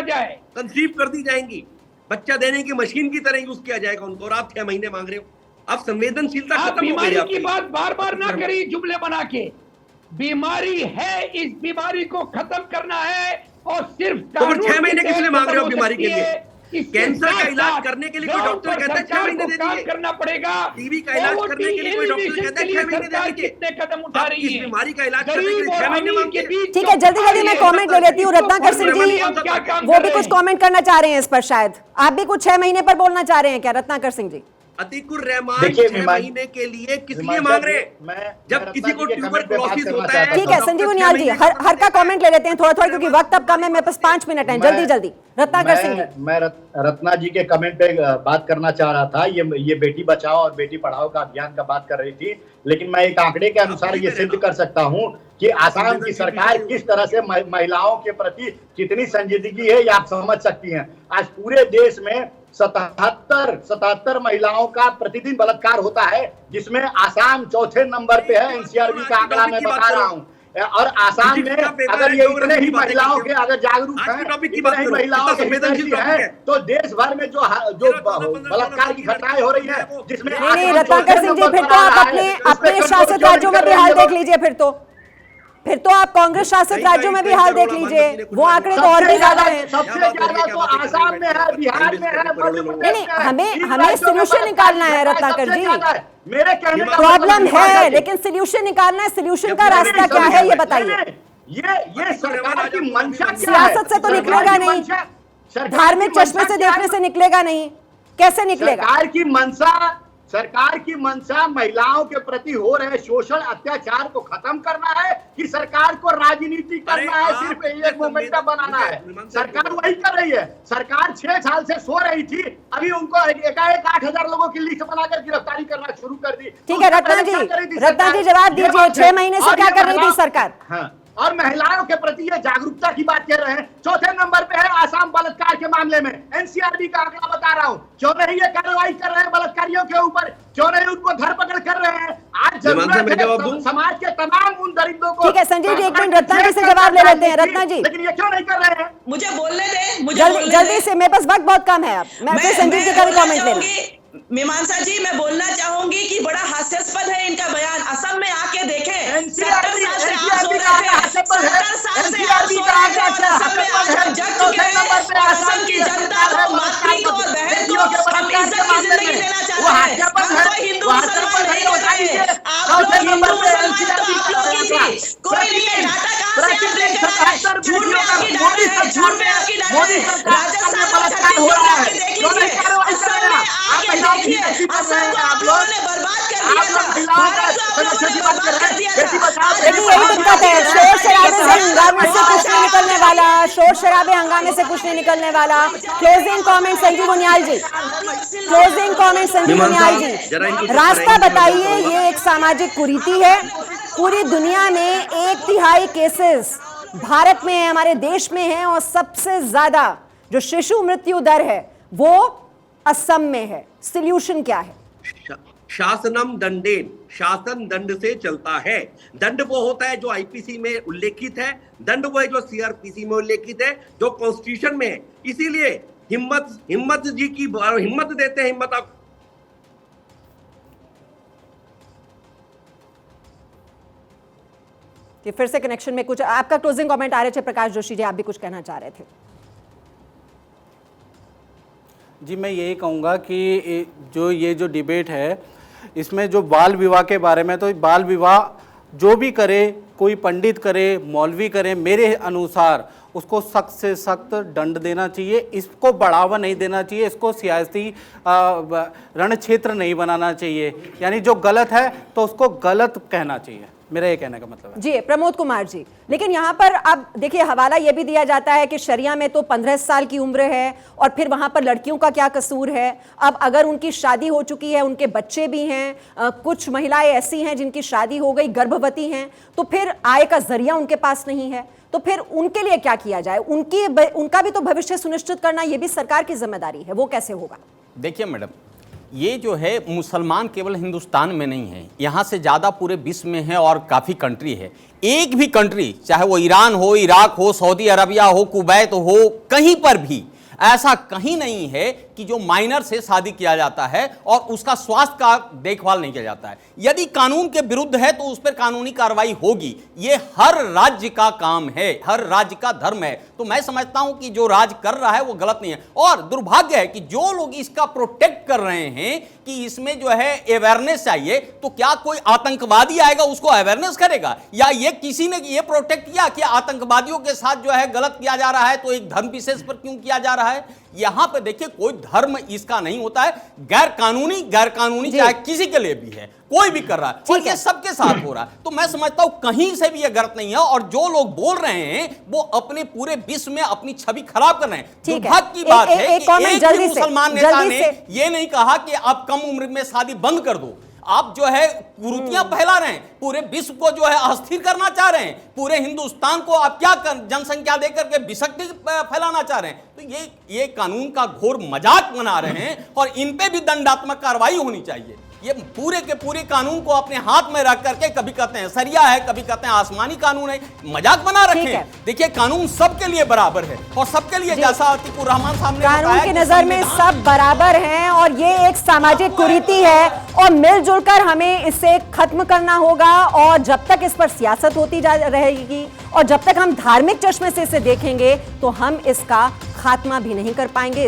कंसीव कर दी जाएंगी। बच्चा देने की मशीन की तरह यूज किया जाएगा उनको, और आप 6 महीने मांग रहे हो। अब संवेदनशीलता
आप
खत्म हो गई
बीमारी की बात बार बार ना करिए जुमले बना के। बीमारी है, इस बीमारी को खत्म करना है, और सिर्फ
तो फिर 6 महीने किस लिए मांग रहे हो बीमारी के लिए? कैंसर का इलाज करने के लिए कोई डॉक्टर कहता है 6 महीने दे दीजिए,
करना पड़ेगा।
टीबी का इलाज करने के लिए कोई डॉक्टर कहता है 6 महीने दे दीजिए।
कितने कदम उठा रही है?
इस बीमारी का इलाज करने के लिए 6 महीने मांगते हैं।
ठीक है, जल्दी जल्दी मैं कमेंट ले लेती हूँ। रत्नाकर सिंह जी वो भी कुछ कमेंट करना चाह रहे हैं इस पर, शायद आप भी कुछ 6 महीने पर बोलना चाह रहे हैं क्या रत्नाकर सिंह जी?
अतीकुर रहमान 6 महीने के लिए किस लिए मांग रहे हैं? जब किसी को ट्यूबरकुलोसिस होता है।
ठीक है संजीव उनियाल जी, हर का कमेंट ले लेते हैं थोड़ा थोड़ा, क्योंकि वक्त अब कम है, मेरे पास 5 मिनट है। जल्दी जल्दी रत्नाकर सिंह जी।
मैं रत्ना जी के कमेंट पे बात करना चाह रहा था। ये बेटी बचाओ और बेटी पढ़ाओ का अभियान का बात कर रही थी, लेकिन मैं एक आंकड़े के अनुसार ये सिद्ध कर सकता हूँ कि आसाम की सरकार किस तरह से महिलाओं के प्रति कितनी संजीदगी है, ये आप समझ सकती हैं। आज पूरे देश में 77 महिलाओं का प्रतिदिन बलात्कार होता है, जिसमें आसाम चौथे नंबर पे है। एनसीआरबी का आंकड़ा मैं बता रहा हूँ। और आसाम में अगर ये इतने ही महिलाओं के अगर जागरूक हैं, इतने ही महिलाओं के हितैषी हैं, तो देश भर में जो बलात्कार की घटनाएं हो रही है, जिसमें
नहीं रत्नाकर सिंह जी, फिर तो आप अपने शासित राज्यों में भी हाल देख लीजिए। फिर तो आप कांग्रेस शासित राज्यों में भी हाल देख लीजिए, वो आंकड़े तो और भी ज्यादा हैं।
सबसे ज्यादा तो आसाम में है, बिहार में है, मध्य प्रदेश में है।
हमें सोल्यूशन निकालना है रत्नाकर जी।
मेरे कहने का
प्रॉब्लम है, लेकिन सोल्यूशन निकालना है। सोल्यूशन का रास्ता क्या है ये बताइए।
ये सरकार की मंशा क्या है?
सियासत से तो निकलेगा नहीं, धार्मिक चश्मे से देखने से निकलेगा नहीं, कैसे निकलेगा?
सरकार की मंशा महिलाओं के प्रति हो रहे शोषण अत्याचार को खत्म करना है कि सरकार को राजनीति करना है, सिर्फ एक मोमेंटम बनाना है? सरकार वही कर रही है। सरकार 6 साल से सो रही थी, अभी उनको एकाएक 8000 लोगों की लिस्ट बनाकर गिरफ्तारी करना शुरू कर दी।
ठीक है रत्ना जी जवाब दीजिए, 6 महीने से क्या कर रही थी सरकार?
हाँ, और महिलाओं के प्रति ये जागरूकता की बात कर रहे हैं। चौथे नंबर पे है आसाम बलात्कार के मामले में। एनसीआरबी का आंकड़ा बता रहा हूँ। क्यों नहीं ये कार्रवाई कर रहे हैं बलात्कारियों के ऊपर? क्यों नहीं उनको धरपकड़ कर रहे हैं? आज जरूरत है समाज के तमाम उन दरिद्रों को।
ठीक है संजीव जी, एक मिनट रत्ना जी से जवाब ले लेते हैं। रत्ना जी
लेकिन ये क्यों नहीं कर रहे हैं?
मुझे बोलने दे,
जल्दी से, मेरे पास वक्त बहुत कम है। अब मैं फिर संजीव जी का भी कमेंट ले लूं।
मीमांसा जी, मैं बोलना चाहूंगी कि बड़ा हास्यास्पद है इनका बयान। असम में आके देखें, 70 साल से आप सो रहे थे, 70 साल से आप सो रहे थे, और असम में आज हम जग चुके हैं। और असम की जनता को, मातृ को, बहन को हम इज्जत की जिंदगी देना चाहते हैं। हम कोई हिंदू मुसलमान नहीं होते हैं। आप लोग हिंदू मुसलमान तो आप लोग की थी, कोई नहीं है। डाटा कहाँ से आप लेकर आए? झूठ में आपकी डाटा है, झूठ में आपकी डाटा है। राजस्थान और छत्तीसगढ़ में आके देख लीजिए, असम में आके देखिए, असम को आप लोगों ने बर्बाद कर दिया था, भारत को आप लोगों ने बर्बाद कर दिया था।
लेकिन यही दिक्कत है, शोर शराबे से हंगामे से कुछ नहीं निकलने वाला, शोर शराबे हंगामे से कुछ नहीं निकलने वाला। क्लोजिंग कमेंट संजीव उनियाल जी, क्लोजिंग कमेंट संजीव उनियाल जी, रास्ता बताइए। ये एक सामाजिक कुरीति है। पूरी दुनिया में 1/3 केसेस भारत में है, हमारे देश में है, और सबसे ज्यादा जो शिशु मृत्यु दर है वो असम में है। सॉल्यूशन क्या है?
शासनम दंडेन, शासन दंड से चलता है। दंड वो होता है जो आईपीसी में उल्लेखित है, दंड वो है जो सीआरपीसी में उल्लेखित है, जो कॉन्स्टिट्यूशन में है। इसीलिए हिम्मत जी की हिम्मत देते हैं, हिम्मत आप
कि फिर से कनेक्शन में कुछ आपका क्लोजिंग कमेंट आ रहे थे। प्रकाश जोशी जी, आप भी कुछ कहना चाह रहे थे।
जी मैं यही कहूँगा कि जो डिबेट है इसमें जो बाल विवाह के बारे में, तो बाल विवाह जो भी करे, कोई पंडित करे, मौलवी करे, मेरे अनुसार उसको सख्त से सख्त दंड देना चाहिए। इसको बढ़ावा नहीं देना चाहिए, इसको सियासी रण क्षेत्र नहीं बनाना चाहिए। यानी जो गलत है तो उसको गलत कहना चाहिए, मेरा ये कहने का मतलब है।
जी प्रमोद कुमार जी, लेकिन यहाँ पर अब देखिए हवाला ये भी दिया जाता है कि शरिया में तो 15 साल की उम्र है, और फिर वहाँ पर लड़कियों का क्या कसूर है? अब अगर उनकी शादी हो चुकी है, उनके बच्चे भी हैं, कुछ महिलाएं ऐसी हैं जिनकी शादी हो गई, गर्भवती हैं, तो फिर आय का जरिया उनके पास नहीं है, तो फिर उनके लिए क्या किया जाए? उनका भी तो भविष्य सुनिश्चित करना ये भी सरकार की जिम्मेदारी है, वो कैसे होगा?
देखिए मैडम, ये जो है मुसलमान केवल हिंदुस्तान में नहीं है, यहाँ से ज़्यादा पूरे विश्व में है और काफ़ी कंट्री है। एक भी कंट्री, चाहे वो ईरान हो, इराक हो, सऊदी अरबिया हो, कुवैत हो, कहीं पर भी ऐसा कहीं नहीं है कि जो माइनर से शादी किया जाता है और उसका स्वास्थ्य का देखभाल नहीं किया जाता है। यदि कानून के विरुद्ध है तो उस पर कानूनी कार्रवाई होगी। ये हर राज्य का काम है, हर राज्य का धर्म है। तो मैं समझता हूं कि जो राज्य कर रहा है वो गलत नहीं है। और दुर्भाग्य है कि जो लोग इसका प्रोटेक्ट कर रहे हैं कि इसमें जो है अवेयरनेस चाहिए, तो क्या कोई आतंकवादी आएगा उसको अवेयरनेस करेगा? या ये किसी ने ये प्रोटेक्ट किया कि आतंकवादियों के साथ जो है गलत किया जा रहा है तो एक धर्म विशेष पर क्यों किया जा रहा है? यहां पे देखिए कोई धर्म इसका नहीं होता है। गैर कानूनी चाहे किसी के लिए भी है, कोई भी कर रहा है और ये सबके साथ हो रहा है। तो मैं समझता हूं कहीं से भी ये गलत नहीं है। और जो लोग बोल रहे हैं वो अपने पूरे विश्व में अपनी छवि खराब कर रहे हैं। दुर्भाग्य की बात है कि एक भी मुसलमान नेता ने ये नहीं कहा कि आप कम उम्र में शादी बंद कर दो। आप जो है कुरीतियां फैला रहे हैं, पूरे विश्व को जो है अस्थिर करना चाह रहे हैं, पूरे हिंदुस्तान को आप क्या जनसंख्या देकर के विषक्ति फैलाना चाह रहे हैं। तो ये कानून का घोर मजाक बना रहे हैं और इन पे भी दंडात्मक कार्रवाई होनी चाहिए। ये पूरे के पूरे कानून को अपने हाथ में रख करके कभी कहते हैं सरिया है, कभी कहते हैं आसमानी कानून है, मजाक बना रखे हैं। देखिए कानून सबके लिए बराबर है और सबके लिए, जैसा अतीकुर रहमान साहब ने बताया,
कानून की नजर में सब बराबर हैं और ये एक सामाजिक कुरीति है और मिलजुल कर हमें इसे खत्म करना होगा। और जब तक इस पर सियासत होती जा रहेगी और जब तक हम धार्मिक चश्मे से इसे देखेंगे तो हम इसका खात्मा भी नहीं कर पाएंगे।